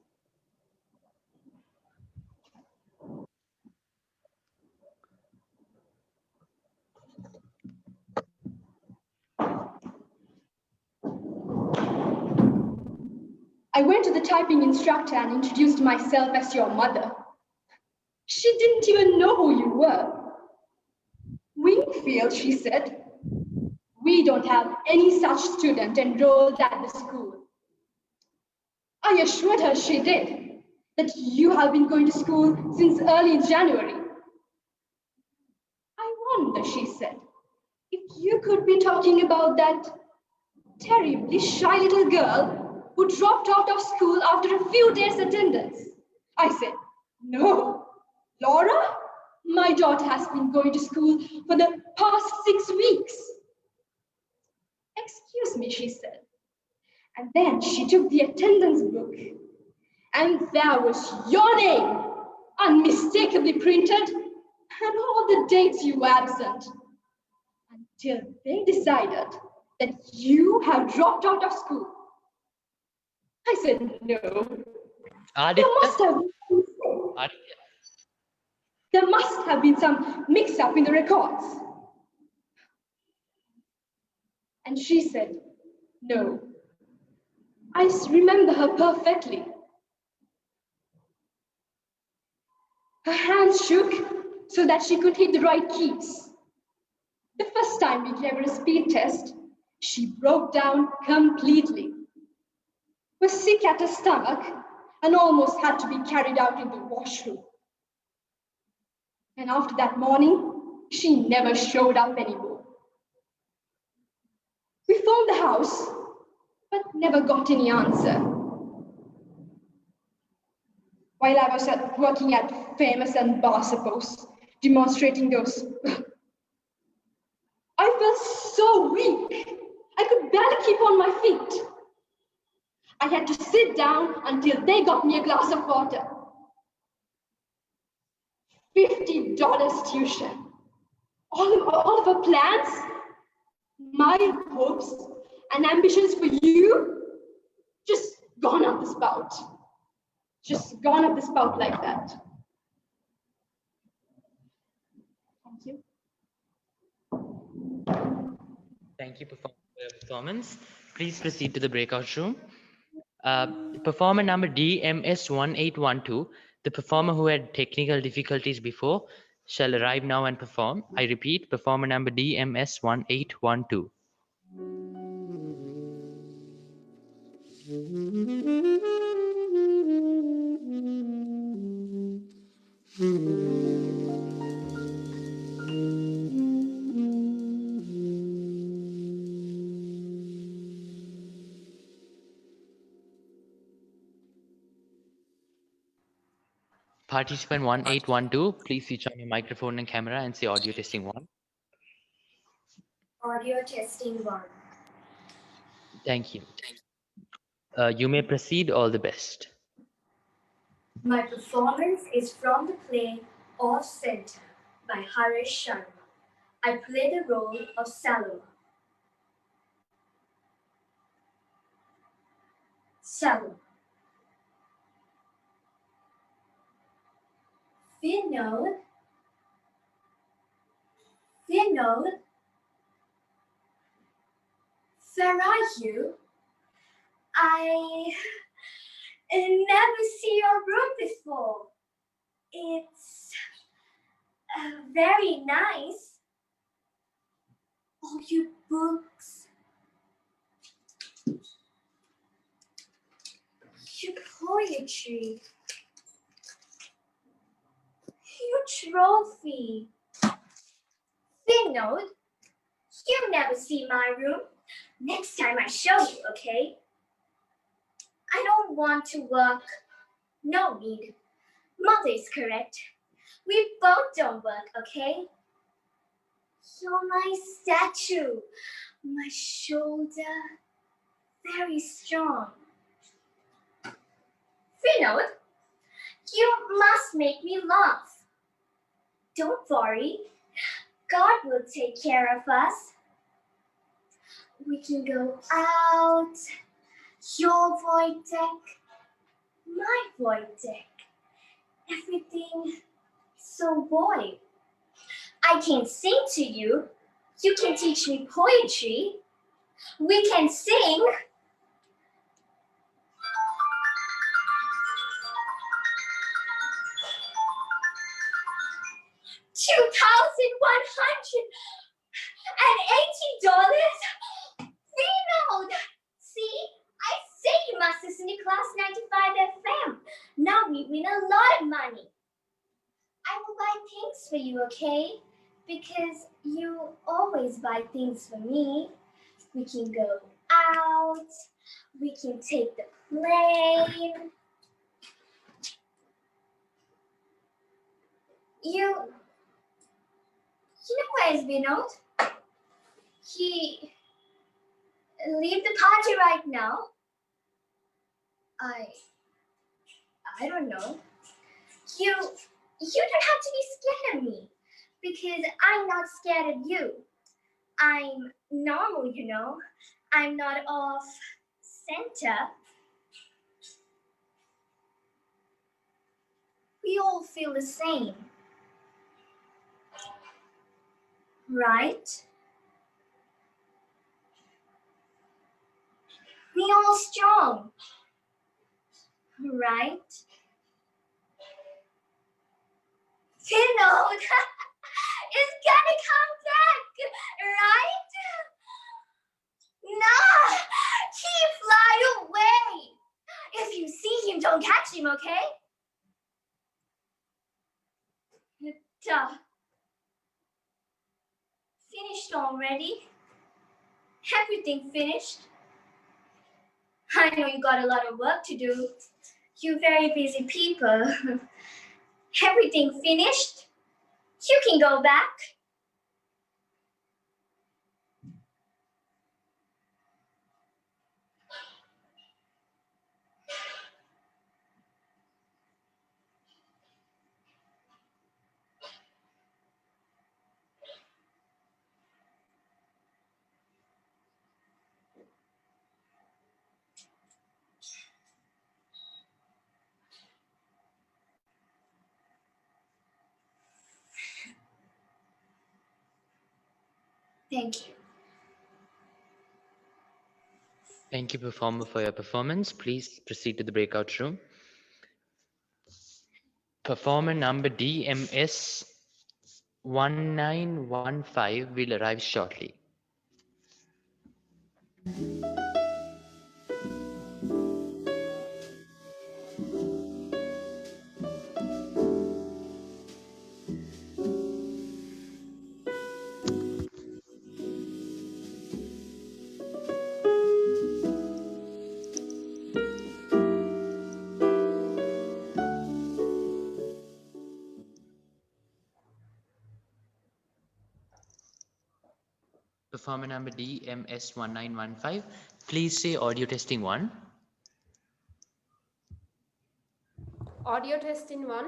I went to the typing instructor and introduced myself as your mother. She didn't even know who you were. Wingfield, she said. We don't have any such student enrolled at the school. I assured her she did, that you have been going to school since early January. I wonder, she said, if you could be talking about that terribly shy little girl who dropped out of school after a few days' attendance. I said, no, Laura, my daughter has been going to school for the past 6 weeks. Excuse me, she said. And then she took the attendance book, and there was your name, unmistakably printed, and all the dates you were absent, until they decided that you had dropped out of school. I said, no. There must have been some mix-up in the records. And she said, no. I remember her perfectly. Her hands shook so that she could hit the right keys. The first time we gave her a speed test, she broke down completely. Was sick at her stomach and almost had to be carried out in the washroom. And after that morning, she never showed up anymore. We phoned the house, but never got any answer. While I was working at Famous and Bar, suppose, demonstrating those, I felt so weak. I could barely keep on my feet. I had to sit down until they got me a glass of water. $50 tuition. All of her plans, my hopes and ambitions for you, just gone up the spout. Just gone up the spout like that. Thank you. Thank you for your performance. Please proceed to the breakout room. Performer number DMS1812, the performer who had technical difficulties before, shall arrive now and perform. I repeat, performer number DMS1812. Participant 1812, please switch on your microphone and camera and say audio testing 1. Audio testing 1. Thank you. You may proceed. All the best. My performance is from the play Off Center by Harish Sharma. I play the role of Salwa. Salwa. Vinod. Vinod. Where are you? I never see your room before. It's very nice. All your books, your poetry, your trophy. Vinod, you never see my room. Next time I show you, okay? I don't want to work. No need. Mother is correct. We both don't work, okay? You're my statue, my shoulder, very strong. Vinod, you must make me laugh. Don't worry, God will take care of us. We can go out, your void deck, my void deck. Everything so void. I can sing to you. You can teach me poetry. We can sing. $2,180? Reload! See? I say you must listen to Class 95 FM. Now we win a lot of money. I will buy things for you, okay? Because you always buy things for me. We can go out. We can take the plane. You know where's Vinod? He leave the party right now. I don't know. You don't have to be scared of me because I'm not scared of you. I'm normal, you know. I'm not off center. We all feel the same. Right? We all strong. Right? Vinod is gonna come back, right? Nah, he fly away. If you see him, don't catch him, okay? Duh. Finished already? Everything finished? I know you got a lot of work to do. You very busy people. Everything finished? You can go back. Thank you. Thank you, performer, for your performance. Please proceed to the breakout room. Performer number DMS 1915 will arrive shortly. Performer number DMS 1915, please say audio testing 1. Audio testing 1.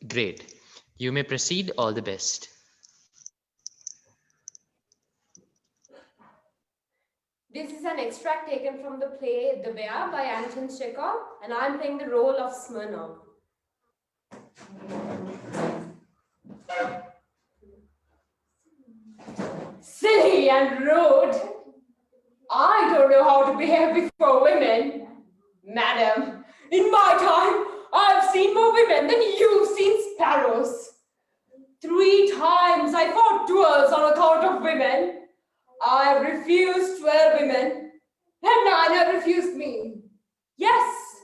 Great. You may proceed. All the best. This is an extract taken from the play The Bear by Anton Chekhov, and I'm playing the role of Smirnov. Silly and rude. I don't know how to behave before women. Madam, in my time, I've seen more women than you've seen sparrows. 3 times I fought duels on account of women. I refused 12 women, and 9 have refused me. Yes,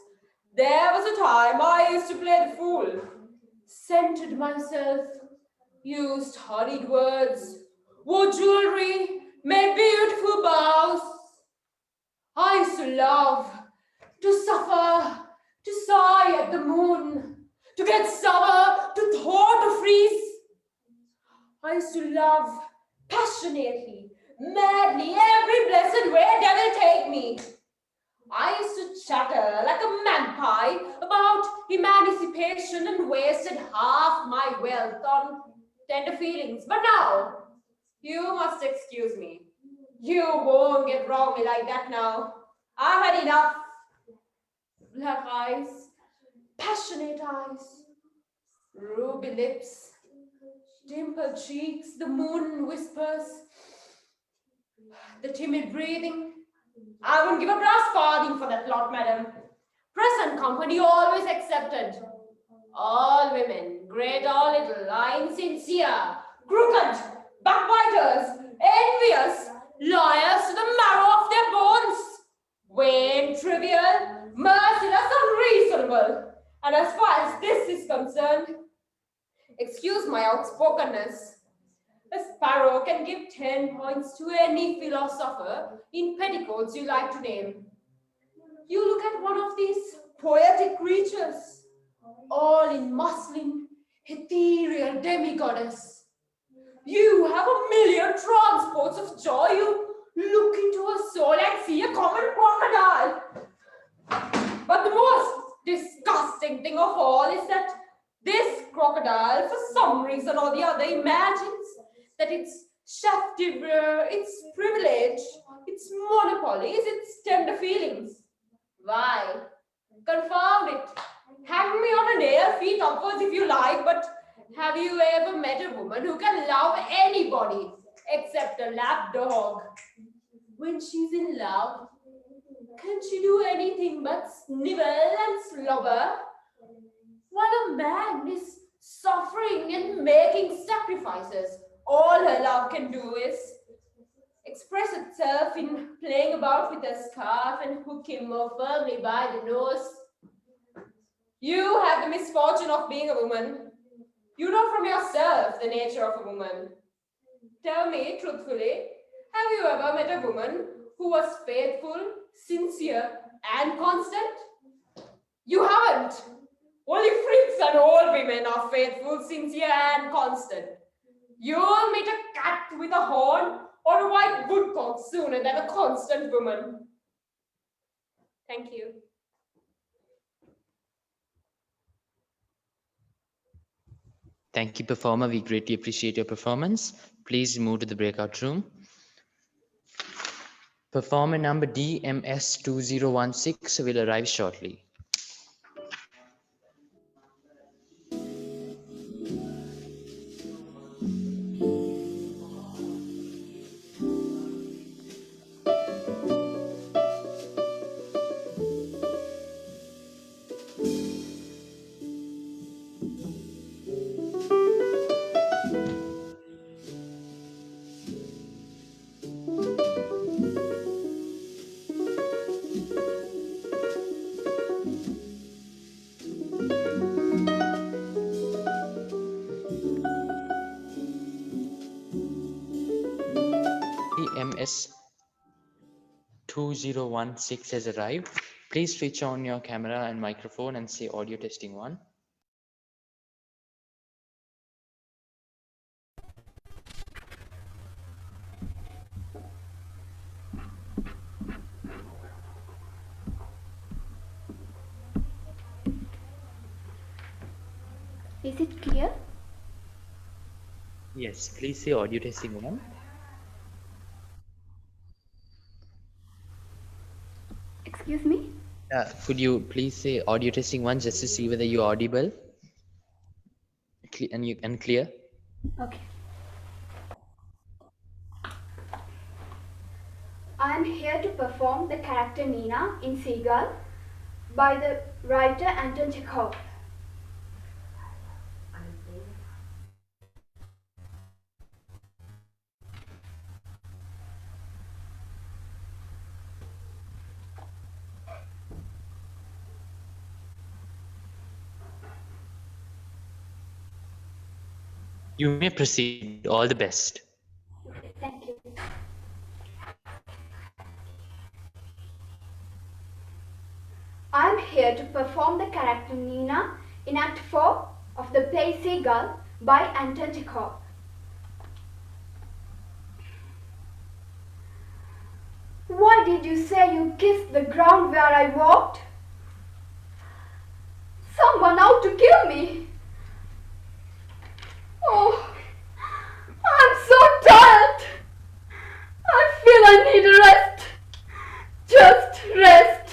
there was a time I used to play the fool, scented myself, used honeyed words, wore jewelry, made beautiful bows. I used to love, to suffer, to sigh at the moon, to get sour, to thaw, to freeze. I used to love passionately, madly, every blessed way devil take me. I used to chatter like a magpie about emancipation and wasted half my wealth on tender feelings. But now, you must excuse me. You won't get wrong me like that now. I've had enough. Black eyes, passionate eyes, ruby lips, dimpled cheeks, the moon whispers, the timid breathing. I wouldn't give a brass farthing for that lot, madam. Present company always accepted. All women, great or little, are insincere, crooked, backbiters, envious, liars to the marrow of their bones, vain, trivial, merciless, unreasonable. And as far as this is concerned, excuse my outspokenness, a sparrow can give 10 points to any philosopher in petticoats you like to name. You look at one of these poetic creatures, all in muslin, ethereal demigoddess. You have a million transports of joy. You look into her soul and see a common crocodile. But the most disgusting thing of all is that this crocodile, for some reason or the other, imagines that its chef d'oeuvre, its privilege, its monopoly is its tender feelings. Why? Confound it. Hang me on a nail, feet upwards if you like, but have you ever met a woman who can love anybody except a lap dog? When she's in love, can she do anything but snivel and slobber? While a man is suffering and making sacrifices, all her love can do is express itself in playing about with a scarf and hook him more firmly by the nose. You have the misfortune of being a woman. You know from yourself the nature of a woman. Tell me truthfully, have you ever met a woman who was faithful, sincere, and constant? You haven't. Only freaks and old women are faithful, sincere, and constant. You'll meet a cat with a horn or a white woodcock sooner than a constant woman. Thank you. Thank you, performer. We greatly appreciate your performance. Please move to the breakout room. Performer number DMS2016 will arrive shortly. DMS2016 has arrived. Please switch on your camera and microphone and say audio testing 1. Is it clear? Yes, please say audio testing 1. Excuse me? Could you please say audio testing 1 just to see whether you're audible and clear? Okay. I am here to perform the character Nina in Seagull by the writer Anton Chekhov. You may proceed. All the best. Thank you. I am here to perform the character Nina in Act 4 of the play Seagull by Anton Chekhov. Why did you say you kissed the ground where I walked? Someone out to kill me. Oh, I'm so tired. I feel I need a rest. Just rest.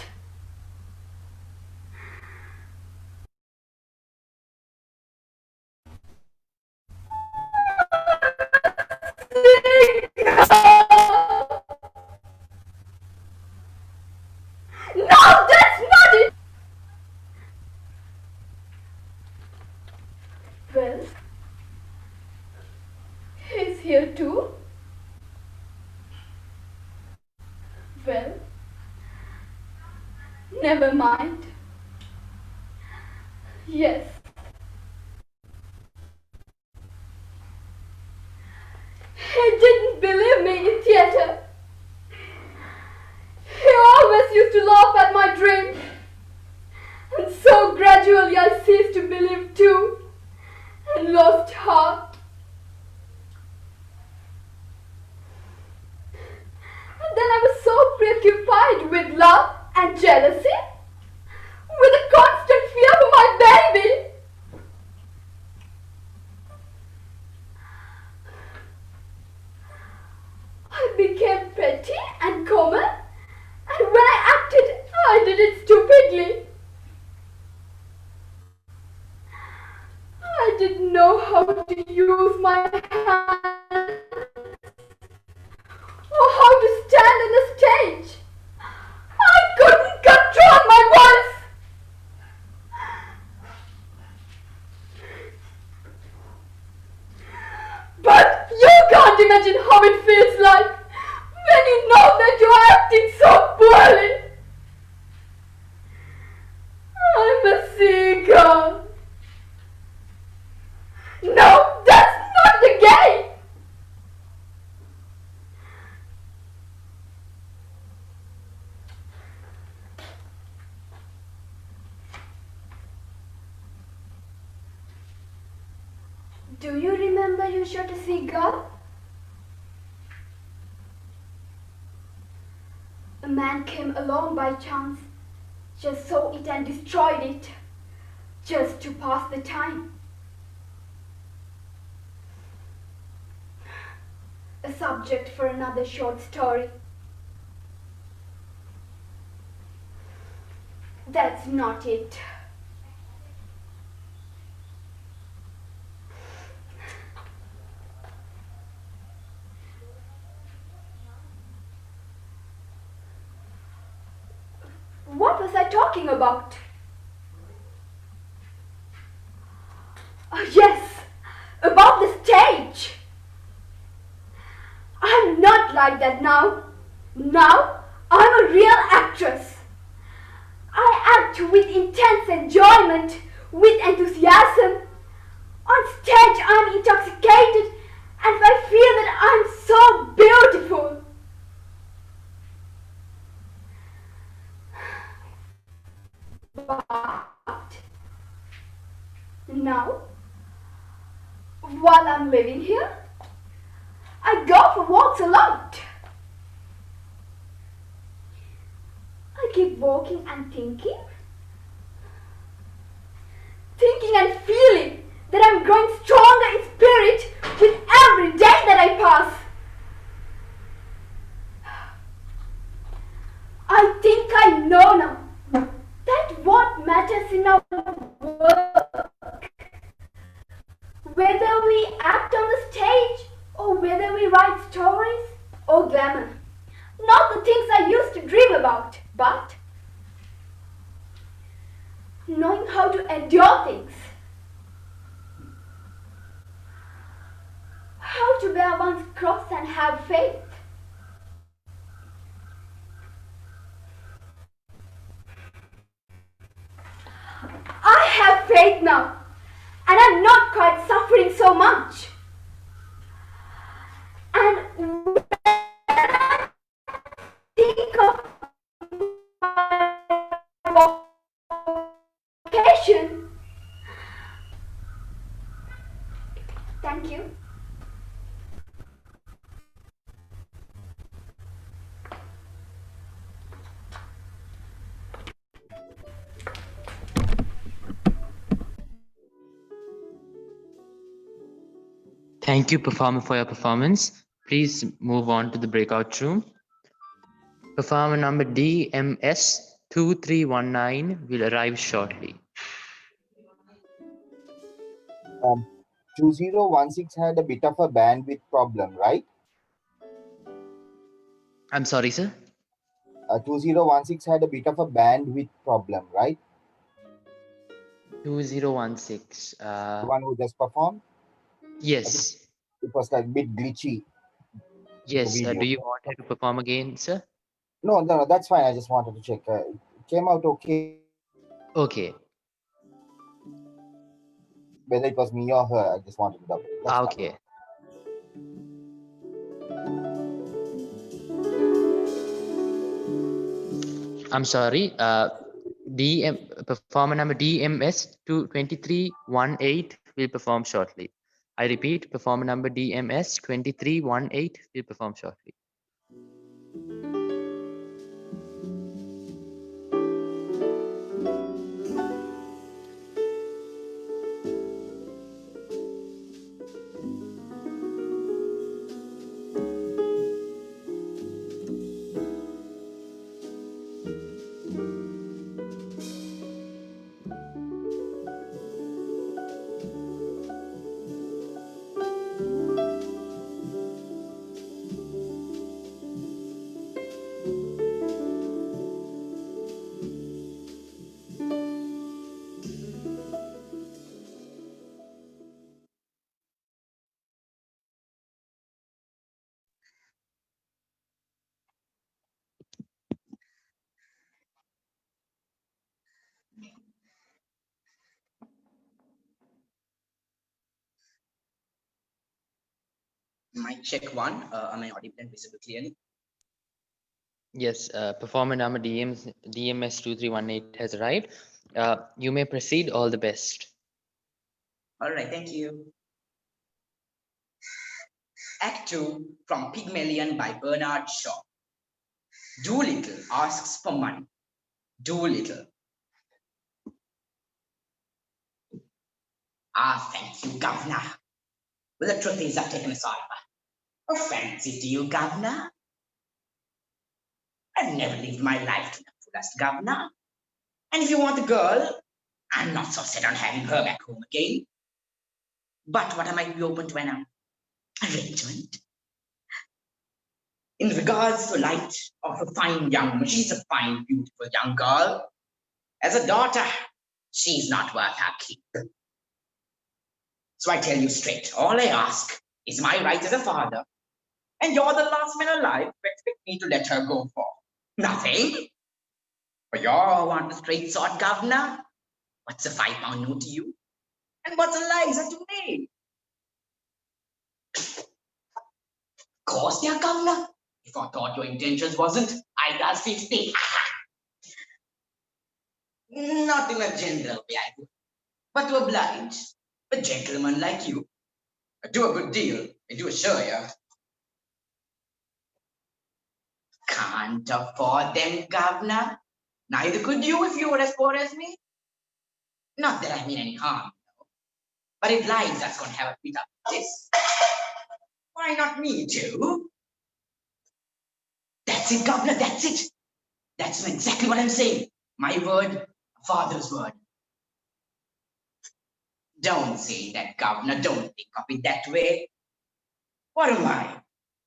No, that's not it. Well, he's here too. Well, never mind. Yes. He didn't believe me in theatre. He always used to laugh at my dreams. And so gradually I ceased to believe too and lost heart. And then I was so preoccupied with love and jealousy, with a constant fear for my baby. I became petty and common, and when I acted, I did it stupidly. I didn't know how to use my hands or how to stand on the stage. I couldn't control my voice. But you can't imagine how it feels like when you know that you are acting so poorly. I'm a seagull. No, that's not the game. Do you remember you shot a seagull? A man came along by chance, just saw it and destroyed it, just to pass the time. A subject for another short story. That's not it. What was I talking about? Yes, about the stage. I'm not like that now. Now, I'm a real actress. I act with intense enjoyment, with enthusiasm. On stage, I'm intoxicated and I feel that I'm so beautiful. But now, while I'm living here, I go for walks a lot. I keep walking and thinking and feeling that I'm growing stronger in spirit with every day that I pass. I think I know now that what matters in our work, whether we act on the stage or whether we write stories or glamour, not the things I used to dream about, but knowing how to endure things, how to bear one's cross and have faith. I have faith now, and I'm not quite suffering so much. And when I think of my vocation, thank you. Thank you, performer, for your performance. Please move on to the breakout room. Performer number DMS2319 will arrive shortly. 2016 had a bit of a bandwidth problem, right? I'm sorry, sir. 2016 had a bit of a bandwidth problem, right? 2016. The one who just performed. Yes. It was like a bit glitchy. Yes. Video. Do you want her to perform again, sir? No, that's fine. I just wanted to check. It came out okay. Okay. Whether it was me or her, I just wanted to double. That's fine. Okay. I'm sorry. Performer number DMS 2318 will perform shortly. I repeat, performer number DMS 2318 will perform shortly. Mic check 1. Am I audible and visible clearly? Yes, performer number DMS 2318 has arrived. You may proceed. All the best. All right, thank you. Act 2 from Pygmalion by Bernard Shaw. Doolittle asks for money. Doolittle. Thank you, Governor. Well, the truth is, I've taken a sort of a fancy to you, Governor. I've never lived my life to the fullest, Governor. And if you want the girl, I'm not so set on having her back home again. But what I might be open to an arrangement. In regards to light of a fine young woman, she's a fine, beautiful young girl. As a daughter, she's not worth her keep. So I tell you straight, all I ask is my right as a father, and you're the last man alive to expect me to let her go for nothing. For you all want the straight sword, Governor. What's a £5 note to you? And what's a license to me? Of course, dear Governor. If I thought your intentions wasn't, I does 50. Not in a general way, I would, but to oblige a gentleman like you. I do a good deal, I do assure you. Can't afford them, Governor. Neither could you if you were as poor as me. Not that I mean any harm, but if lives that's going to have a bit of this, why not me too? That's it, Governor, that's it. That's exactly what I'm saying. My word, father's word. Don't say that, Governor. Don't think of it that way. What am I?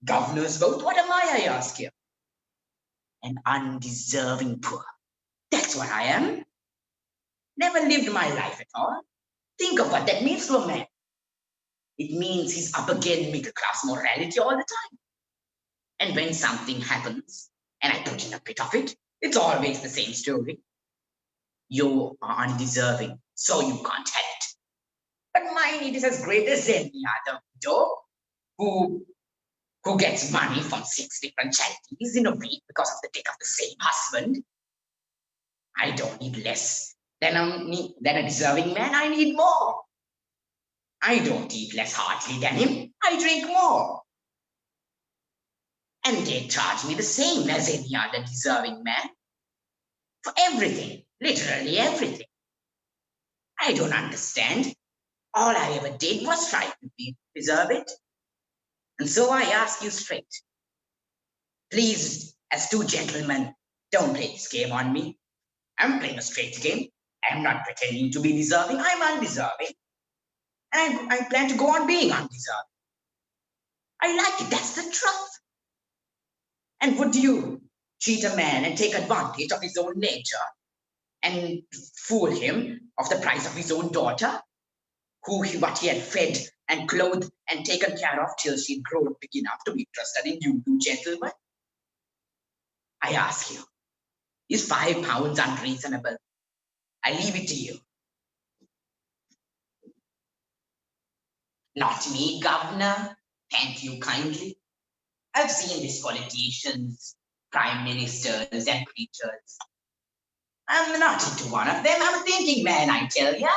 Governor's vote? What am I ask you? An undeserving poor. That's what I am. Never lived my life at all. Think of what that means to a man. It means he's up against middle class morality all the time. And when something happens, and I put in a bit of it, it's always the same story. You are undeserving, so you can't have it. But my need is as great as any other widow who gets money from 6 different charities in a week because of the death of the same husband. I don't need less than a deserving man. I need more. I don't eat less heartily than him. I drink more. And they charge me the same as any other deserving man for everything, literally everything. I don't understand. All I ever did was try to deserve it. And so I ask you straight. Please, as two gentlemen, don't play this game on me. I'm playing a straight game. I'm not pretending to be deserving. I'm undeserving. And I plan to go on being undeserving. I like it. That's the truth. And would you cheat a man and take advantage of his own nature and fool him of the price of his own daughter, what he had fed and clothed and taken care of till she'd grown big enough to be interested in you gentlemen? I ask you, is £5 unreasonable? I leave it to you. Not me, governor. Thank you kindly. I've seen these politicians, prime ministers, and preachers. I'm not into one of them. I'm a thinking man, I tell ya.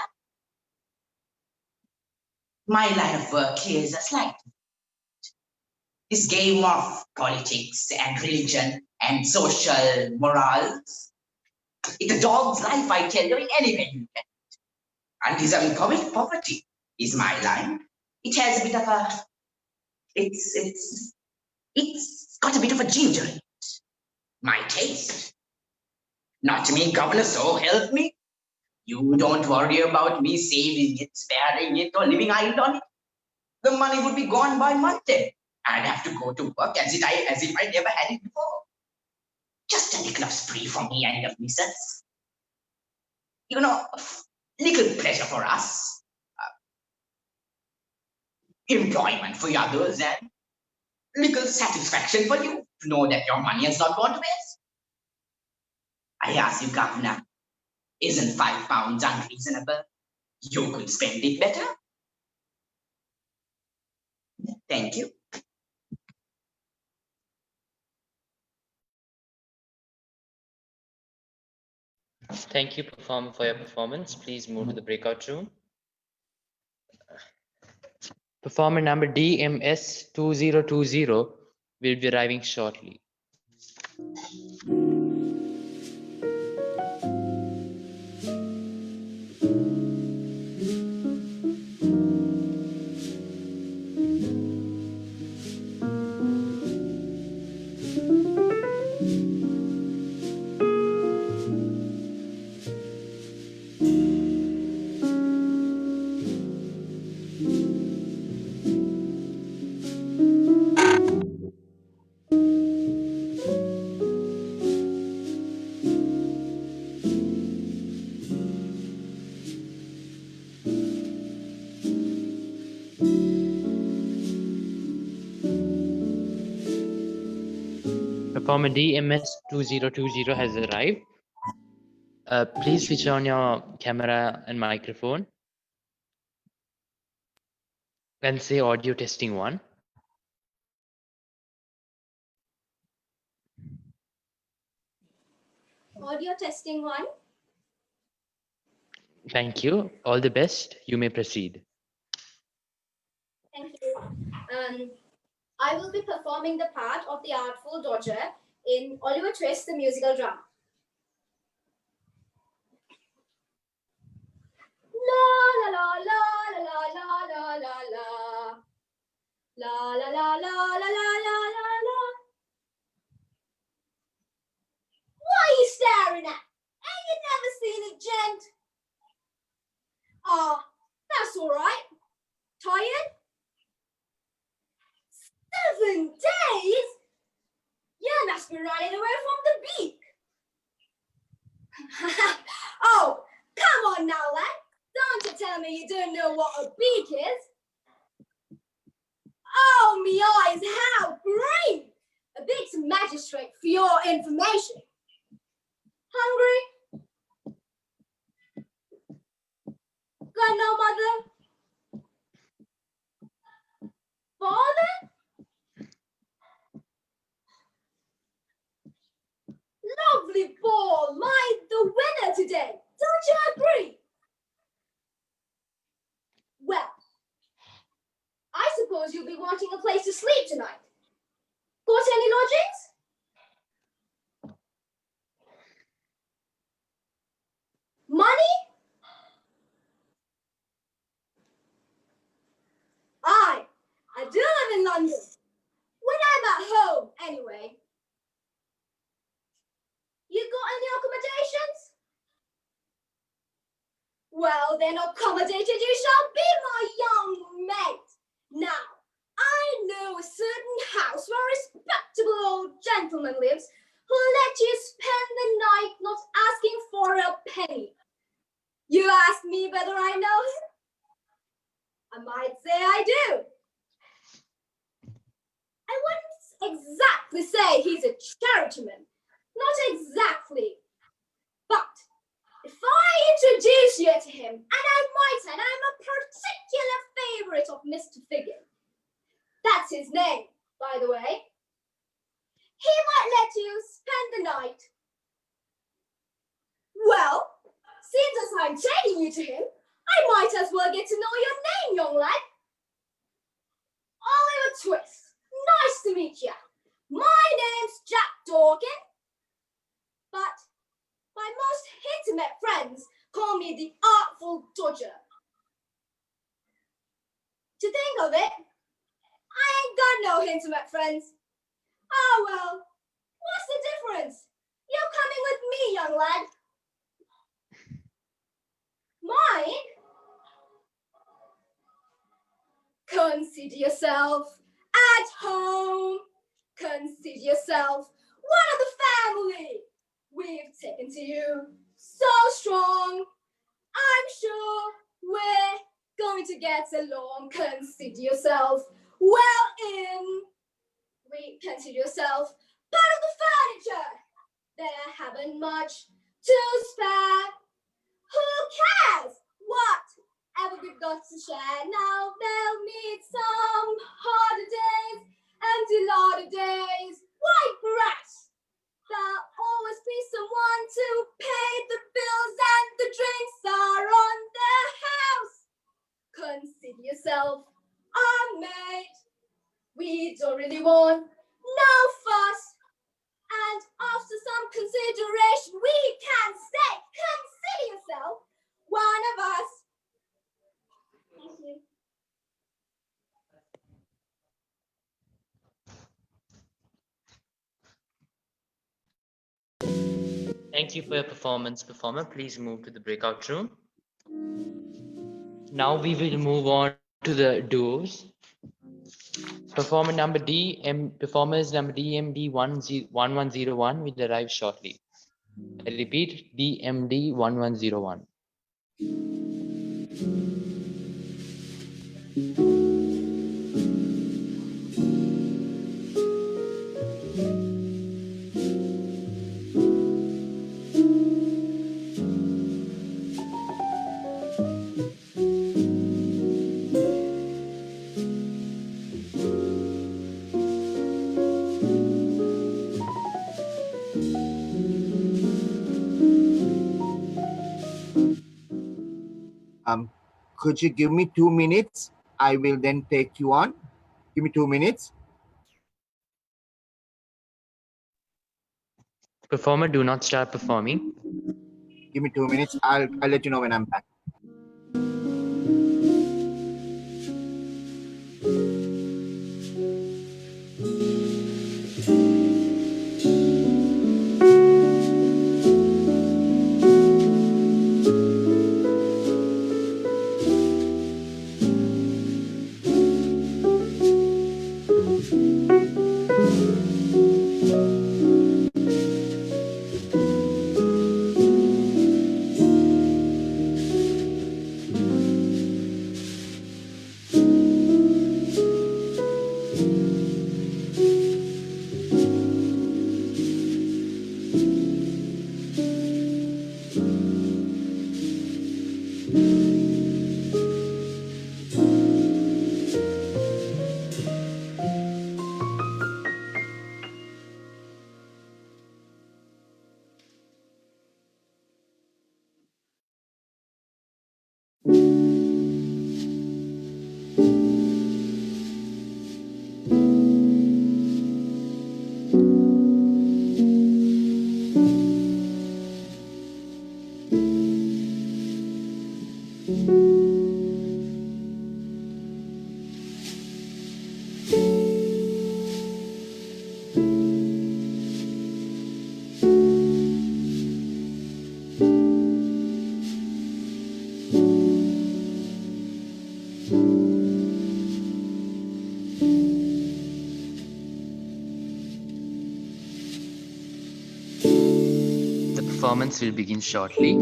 My line of work here is a slight. This game of politics and religion and social morals. It's a dog's life, I tell you, in any way you can. Undeserving poverty is my line. It has a bit of a, it's got a bit of a ginger in it. My taste. Not me, governor, so help me. You don't worry about me saving it, sparing it, or living idle on it. The money would be gone by Monday. I'd have to go to work as if I never had it before. Just a little of spree for me and the missus. You know, little pleasure for us. Employment for others and little satisfaction for you to know that your money has not gone to waste. I ask you, governor, isn't £5 unreasonable? You could spend it better. Thank you. Thank you, performer, for your performance. Please move to the breakout room. Performer number DMS 2020 will be arriving shortly. Performer DMS 2020 has arrived. Please switch on your camera and microphone and say audio testing 1. Audio testing 1. Thank you. All the best. You may proceed. Thank you. I will be performing the part of the Artful Dodger in Oliver Twist, the musical drama. La la la la la la la la la la la la la la la la la la. What are you staring at? Ain't you never seen it, gent? Ah, that's all right. Tired? 7 days? You must be running away from the beak. Oh, come on now, lad. Don't you tell me you don't know what a beak is. Oh, me eyes, how green! A beak's a magistrate for your information. Hungry? Got no mother? Father? Lovely ball, the winner today. Don't you agree? Well, I suppose you'll be wanting a place to sleep tonight. Got any lodgings? Money? I do live in London. When I'm at home, anyway. You got any accommodations? Well, then accommodated you shall be, my young mate. Now, I know a certain house where a respectable old gentleman lives who'll let you spend the night not asking for a penny. You ask me whether I know him? I might say I do. I wouldn't exactly say he's a charityman. Not exactly. But if I introduce you to him, and I might add I'm a particular favorite of Mr. Figgin. That's his name, by the way. He might let you spend the night. Well, seeing as I'm taking you to him, I might as well get to know your name, young lad. Oliver Twist. Nice to meet you. My name's Jack Dorgan, but my most intimate friends call me the Artful Dodger. To think of it, I ain't got no intimate friends. Oh well, what's the difference? You're coming with me, young lad. Mine? Consider yourself at home. Consider yourself one of the family. We've taken to you so strong. I'm sure we're going to get along. Consider yourself well in. Consider yourself part of the furniture. There haven't much to spare. Who cares whatever we've got to share? Now they'll meet some harder days and a lot of days. Why, brass? There'll always be someone to pay the bills and the drinks are on the house. Consider yourself our mate. We don't really want no fuss. And after some consideration, we can say, consider yourself one of us. Thank you. Thank you for your performance, performer. Please move to the breakout room. Now we will move on to the duos. Performers number DMD1101 will arrive shortly. I repeat, DMD1101. Could you give me 2 minutes? I will then take you on. Give me 2 minutes. Performer, do not start performing. Give me 2 minutes. I'll let you know when I'm back. performance will begin shortly.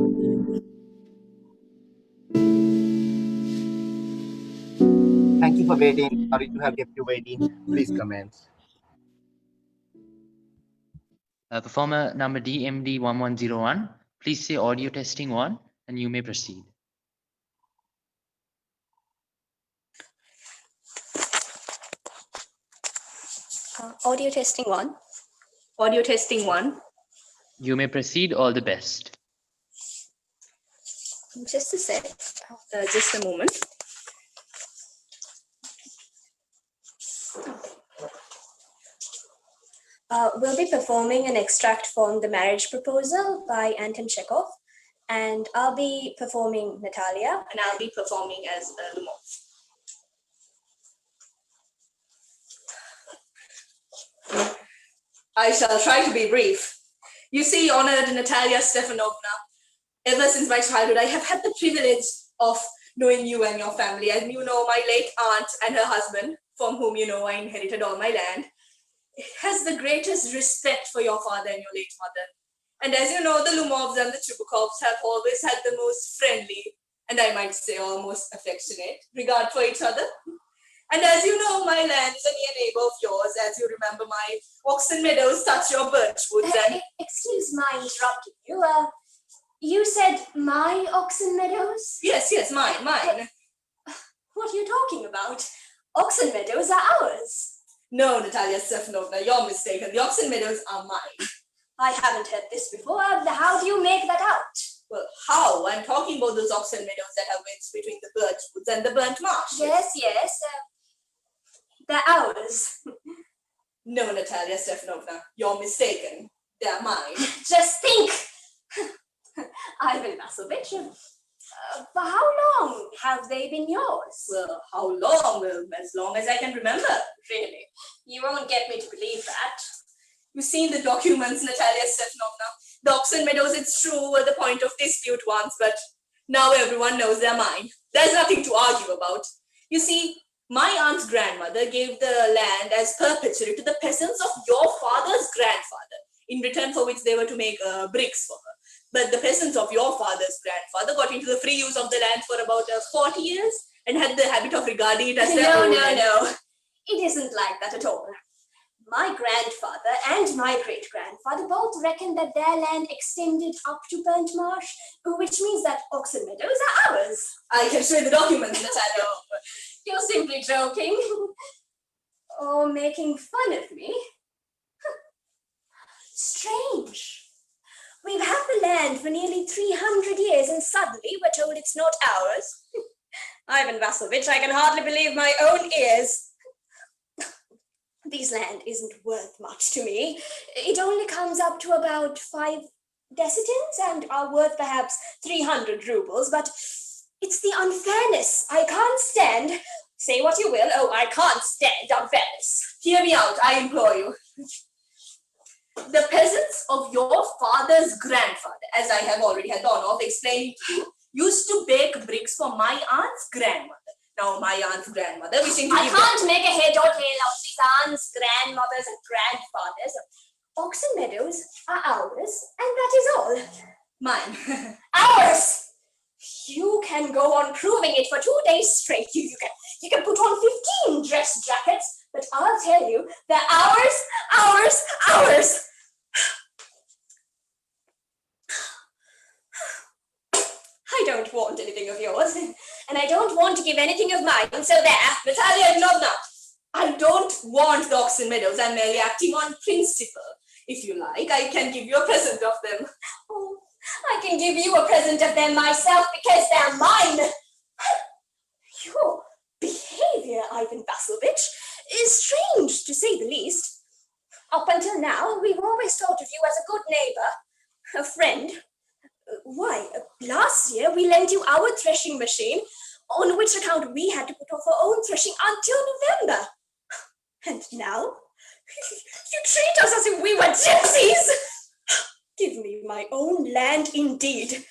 Thank you for waiting. Sorry to have kept you waiting. Please commence. Performer number DMD1101, please say audio testing 1 and you may proceed. Audio testing 1. Audio testing 1. You may proceed. All the best. Just a sec. Just a moment. We'll be performing an extract from The Marriage Proposal by Anton Chekhov, and I'll be performing Natalia, and I'll be performing as Lumov. I shall try to be brief. You see, honored Natalia Stefanovna, ever since my childhood, I have had the privilege of knowing you and your family. As you know, my late aunt and her husband, from whom you know I inherited all my land, has the greatest respect for your father and your late mother. And as you know, the Lumovs and the Chubukovs have always had the most friendly, and I might say almost affectionate, regard for each other. And as you know, my land is a near neighbor of yours. As you remember, my oxen meadows touch your birchwoods. And Excuse my interrupting you. You said my oxen meadows? Yes, mine. What are you talking about? Oxen meadows are ours. No, Natalia Stefanovna, you're mistaken. The oxen meadows are mine. I haven't heard this before. How do you make that out? Well, how? I'm talking about those oxen meadows that are wedged between the birchwoods and the burnt marsh. Yes. They're ours. No, Natalia Stefanovna, you're mistaken. They're mine. Just think. Ivan Vasovich, for how long have they been yours? Well, how long? Well, as long as I can remember. Really? You won't get me to believe that. You've seen the documents, Natalia Stefanovna. The oxen meadows, it's true, were the point of dispute once, but now everyone knows they're mine. There's nothing to argue about. You see, my aunt's grandmother gave the land as perpetuity to the peasants of your father's grandfather, in return for which they were to make bricks for her. But the peasants of your father's grandfather got into the free use of the land for about 40 years and had the habit of regarding it as their own land. No. It isn't like that at all. My grandfather and my great-grandfather both reckoned that their land extended up to Burnt Marsh, which means that oxen meadows are ours. I can show you the documents, Natalia. You're simply joking. Or making fun of me. Strange. We've had the land for nearly 300 years and suddenly we're told it's not ours. Ivan Vasovich, I can hardly believe my own ears. This land isn't worth much to me. It only comes up to about 5 decitins and are worth perhaps 300 rubles, but it's the unfairness I can't stand. Say what you will, I can't stand unfairness. Hear me out, I implore you. The peasants of your father's grandfather, as I have already had the honor of explaining to you, used to bake bricks for my aunt's grandmother. Now, my aunt's grandmother, wishing to I can't make a head or tail of these aunts, grandmothers, and grandfathers. Oxen meadows are ours, and that is all. Mine. Ours! You can go on proving it for 2 days straight. You can put on 15 dress jackets, but I'll tell you, they're ours! I don't want anything of yours, and I don't want to give anything of mine, so there. Natalia Ivanovna, I don't want the oxen meadows. I'm merely acting on principle. If you like, I can give you a present of them. Oh, I can give you a present of them myself because they're mine. Your behavior, Ivan Vasovich, is strange, to say the least. Up until now, we've always thought of you as a good neighbor, a friend. Why, last year we lent you our threshing machine, on which account we had to put off our own threshing until November. And now, you treat us as if we were gypsies. Give me my own land indeed.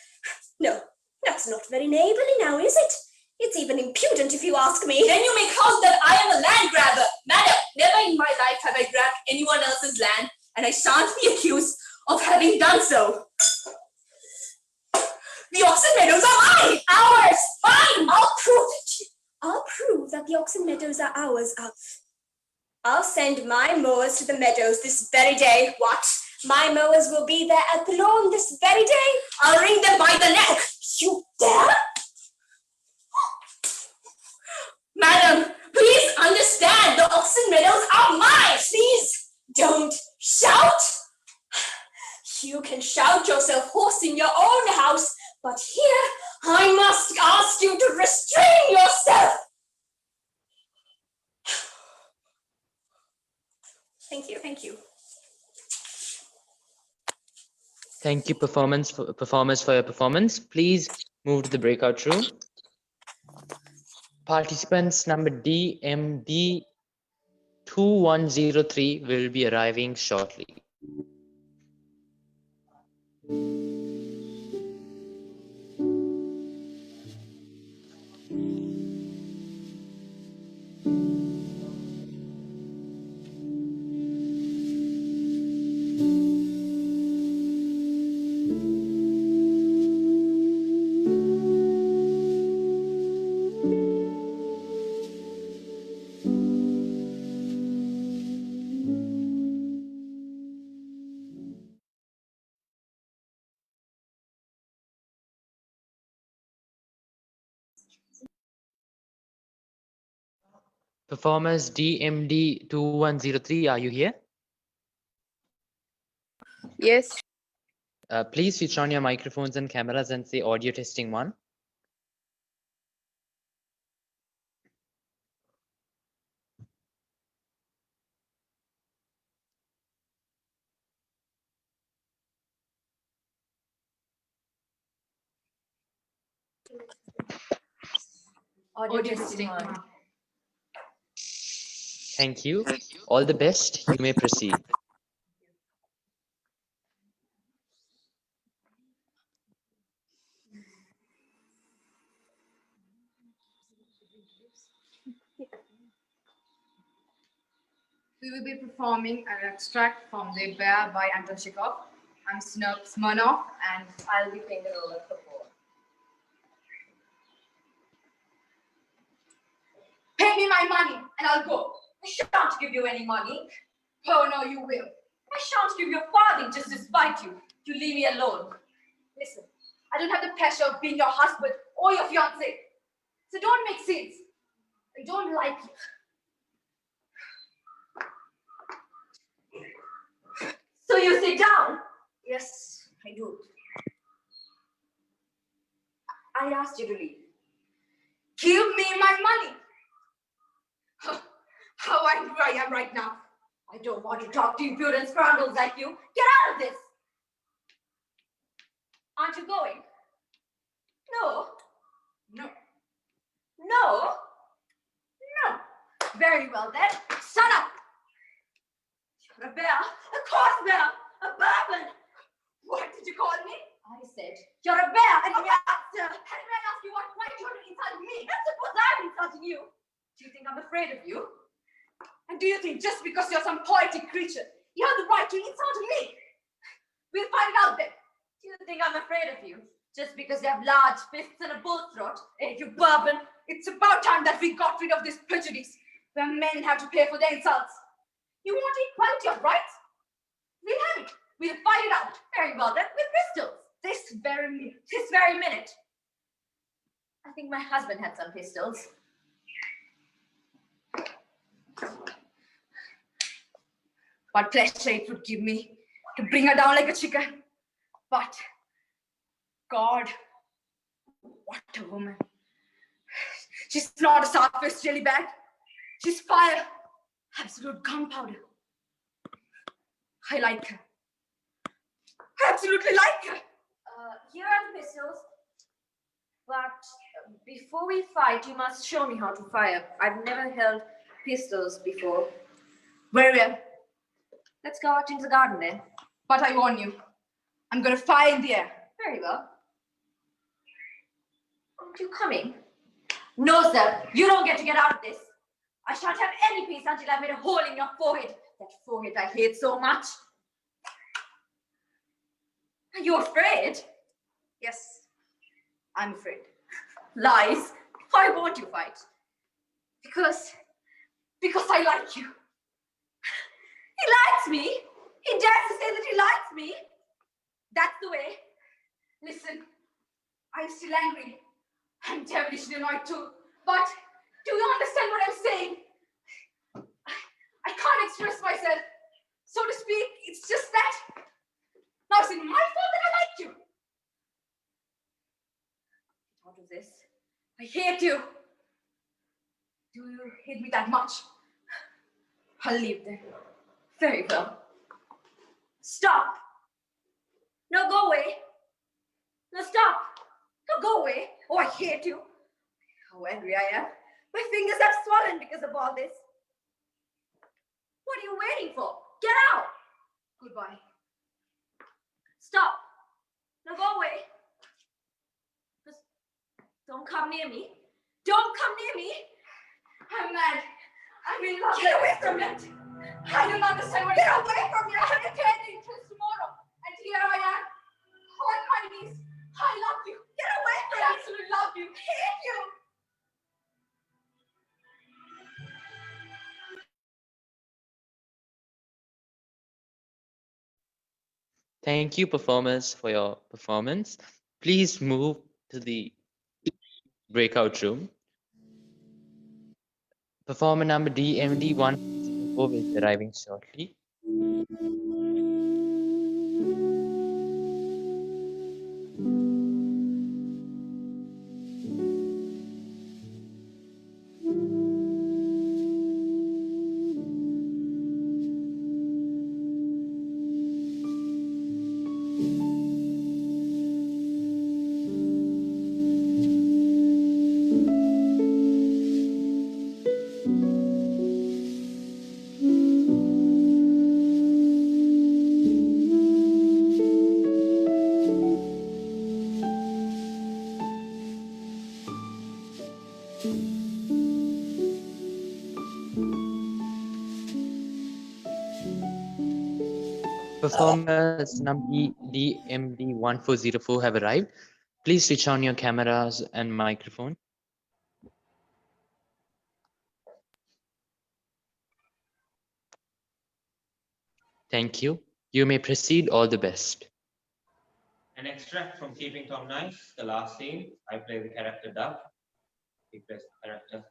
No, that's not very neighborly now, is it? It's even impudent if you ask me. Then you make out that I am a land grabber. Madam, never in my life have I grabbed anyone else's land, and I shan't be accused of having done so. The Oxen Meadows are mine! Ours! Mine! I'll prove it! I'll prove that the Oxen Meadows are ours. I'll send my mowers to the meadows this very day. What? My mowers will be there at the lawn this very day. I'll wring them by the neck. You dare? Madam, please understand, the Oxen Meadows are mine. Please don't shout. You can shout yourself hoarse in your own house, but here I must ask you to restrain yourself. Thank you, thank you. Thank you, performers, for your performance. Please move to the breakout room. Participants number DMD 2103 will be arriving shortly. Performers DMD 2103, are you here? Yes. Please switch on your microphones and cameras and say audio testing 1. Audio testing 1. Thank you. All the best. You may proceed. We will be performing an extract from The Bear by Anton Chekhov. I'm Smirnov, and I'll be playing the role of the poet. Pay me my money, and I'll go. I shan't give you any money. Oh, no, you will. I shan't give you a farthing just to spite you. You leave me alone. Listen, I don't have the pleasure of being your husband or your fiancé. So don't make scenes. I don't like you. So you sit down. Yes, I do. I asked you to leave. Give me my money. How angry I am right now. I don't want to talk to impudent scoundrels like you. Get out of this. Aren't you going? No. No. No. No. Very well then. Shut up. You're a bear. A coarse bear. A bourbon. What did you call me? I said, you're a bear and a And may I ask you what right you to insult me? And suppose I'm insulting you. Do you think I'm afraid of you? And do you think just because you're some poetic creature, you have the right to insult me? We'll find out then. Do you think I'm afraid of you? Just because you have large fists and a bull throat? Hey, you bourbon, it's about time that we got rid of this prejudice where men have to pay for their insults. You want equality of rights? We'll have it. We'll fight it out. Very well then, with pistols. This very minute. This very minute. I think my husband had some pistols. What pleasure it would give me to bring her down like a chicken. But, God, what a woman. She's not a soft-faced jelly bag. She's fire. Absolute gunpowder. I like her. I absolutely like her. Here are the pistols. But before we fight, you must show me how to fire. I've never held pistols before. Very well. Let's go out into the garden then. But I warn you, I'm going to fire in the air. Very well. Aren't you coming? No, sir. You don't get to get out of this. I shan't have any peace until I've made a hole in your forehead. That forehead I hate so much. Are you afraid? Yes. I'm afraid. Lies? Why won't you fight? Because I like you. He likes me. He dares to say that he likes me. That's the way. Listen, I'm still angry. I'm devilishly annoyed too. But do you understand what I'm saying? I can't express myself. So to speak, it's just that. Now it's my fault that I like you. What of this? I hate you. Do you hate me that much? I'll leave then. Very well. Stop. No, go away. No, stop. No, go away. Oh, I hate you. How angry I am. My fingers have swollen because of all this. What are you waiting for? Get out. Goodbye. Stop. No, go away. Just don't come near me. Don't come near me. I'm mad. I'm in love. Get away from it. I don't understand what. Get away from me. I have a catering test tomorrow. And here I am. On my knees. I love you. Get away from me. I absolutely love you. Hate you. Thank you, performers, for your performance. Please move to the breakout room. Performer number DMD104 will be arriving shortly. Performers number DMD1404 have arrived. Please switch on your cameras and microphone. Thank you. You may proceed. All the best. An extract from Keeping Tom Nice, the last scene. I play the character Dove. He plays the character.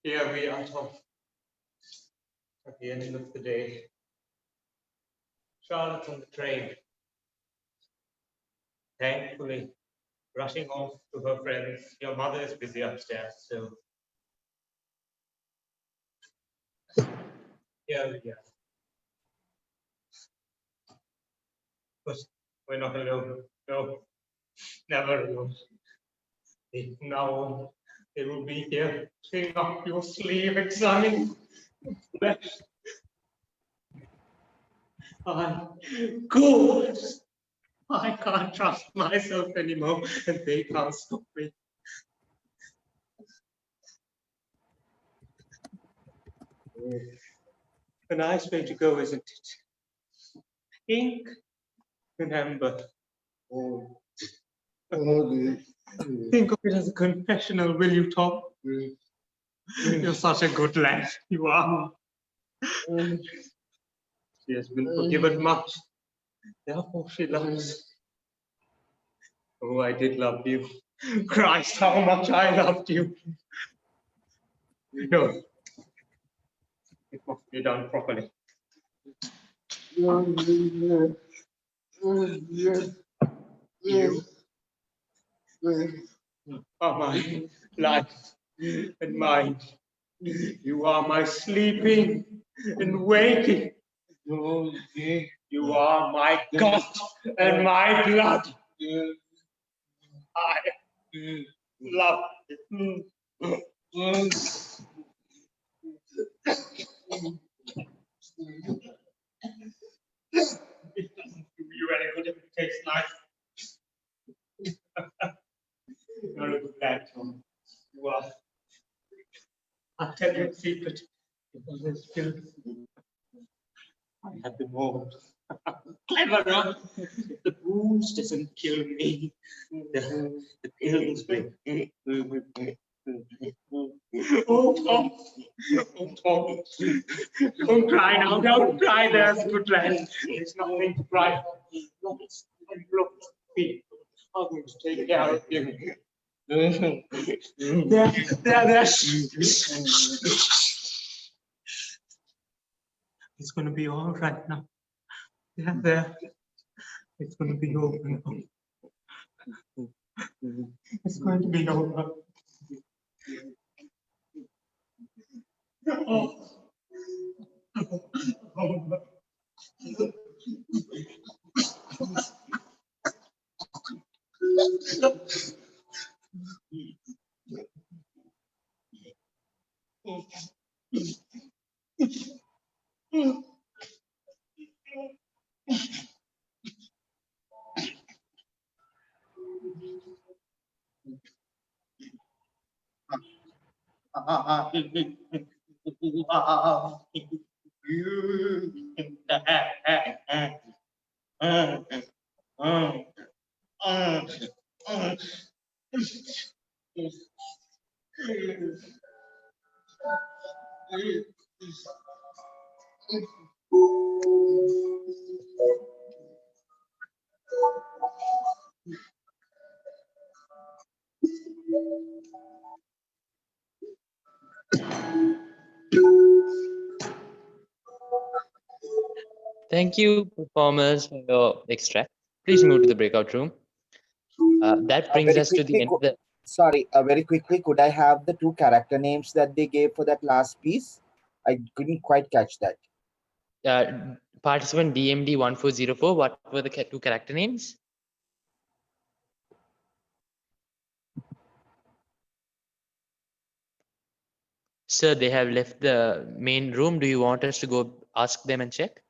Here we are, Tom, at the end of the day. Charlotte's on the train, thankfully, rushing off to her friends. Your mother is busy upstairs, so here we are. But we're not alone. No, never alone. From now on, they will be here, picking up your sleeve, examining flesh. God, I can't trust myself anymore, and they can't stop me. A nice way to go, isn't it? Pink and amber. Oh. Think of it as a confessional, will you, Tom? You're such a good lad. You are. She has been forgiven much. Therefore she loves. Oh, I did love you. Christ, how much I loved you. No, it must be done properly. You are my life and mind. You are my sleeping and waking. You are my God and my blood. I love you. It doesn't do you any good if it tastes nice. You're a good lad, Tom. You are. I'll tell you a secret. Because there's still. I have been warned. Cleverer. If the booze doesn't kill me, the pills will. Oh, Tom. Oh, Tom. Don't cry now. Don't cry. There's a good lad. There's nothing to cry for. Look, people are going to take care of you. There. It's going to be all right now. There. It's going to be over now. It's going to be over. Oh. Thank you, performers, for your extract. Please move to the breakout room. That brings Very us to the quickly, end of the. sorry, very quickly, could I have the two character names that they gave for that last piece? I couldn't quite catch that. Participant DMD 1404, what were the two character names? Sir, they have left the main room. Do you want us to go ask them and check?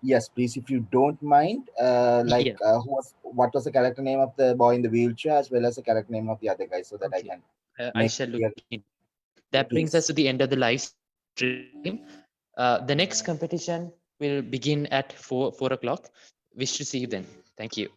Yes, please, if you don't mind. What was the character name of the boy in the wheelchair, as well as the character name of the other guy, so that I can. I shall look into. That brings us to the end of the live stream. The next competition will begin at 4 o'clock. Wish to see you then. Thank you.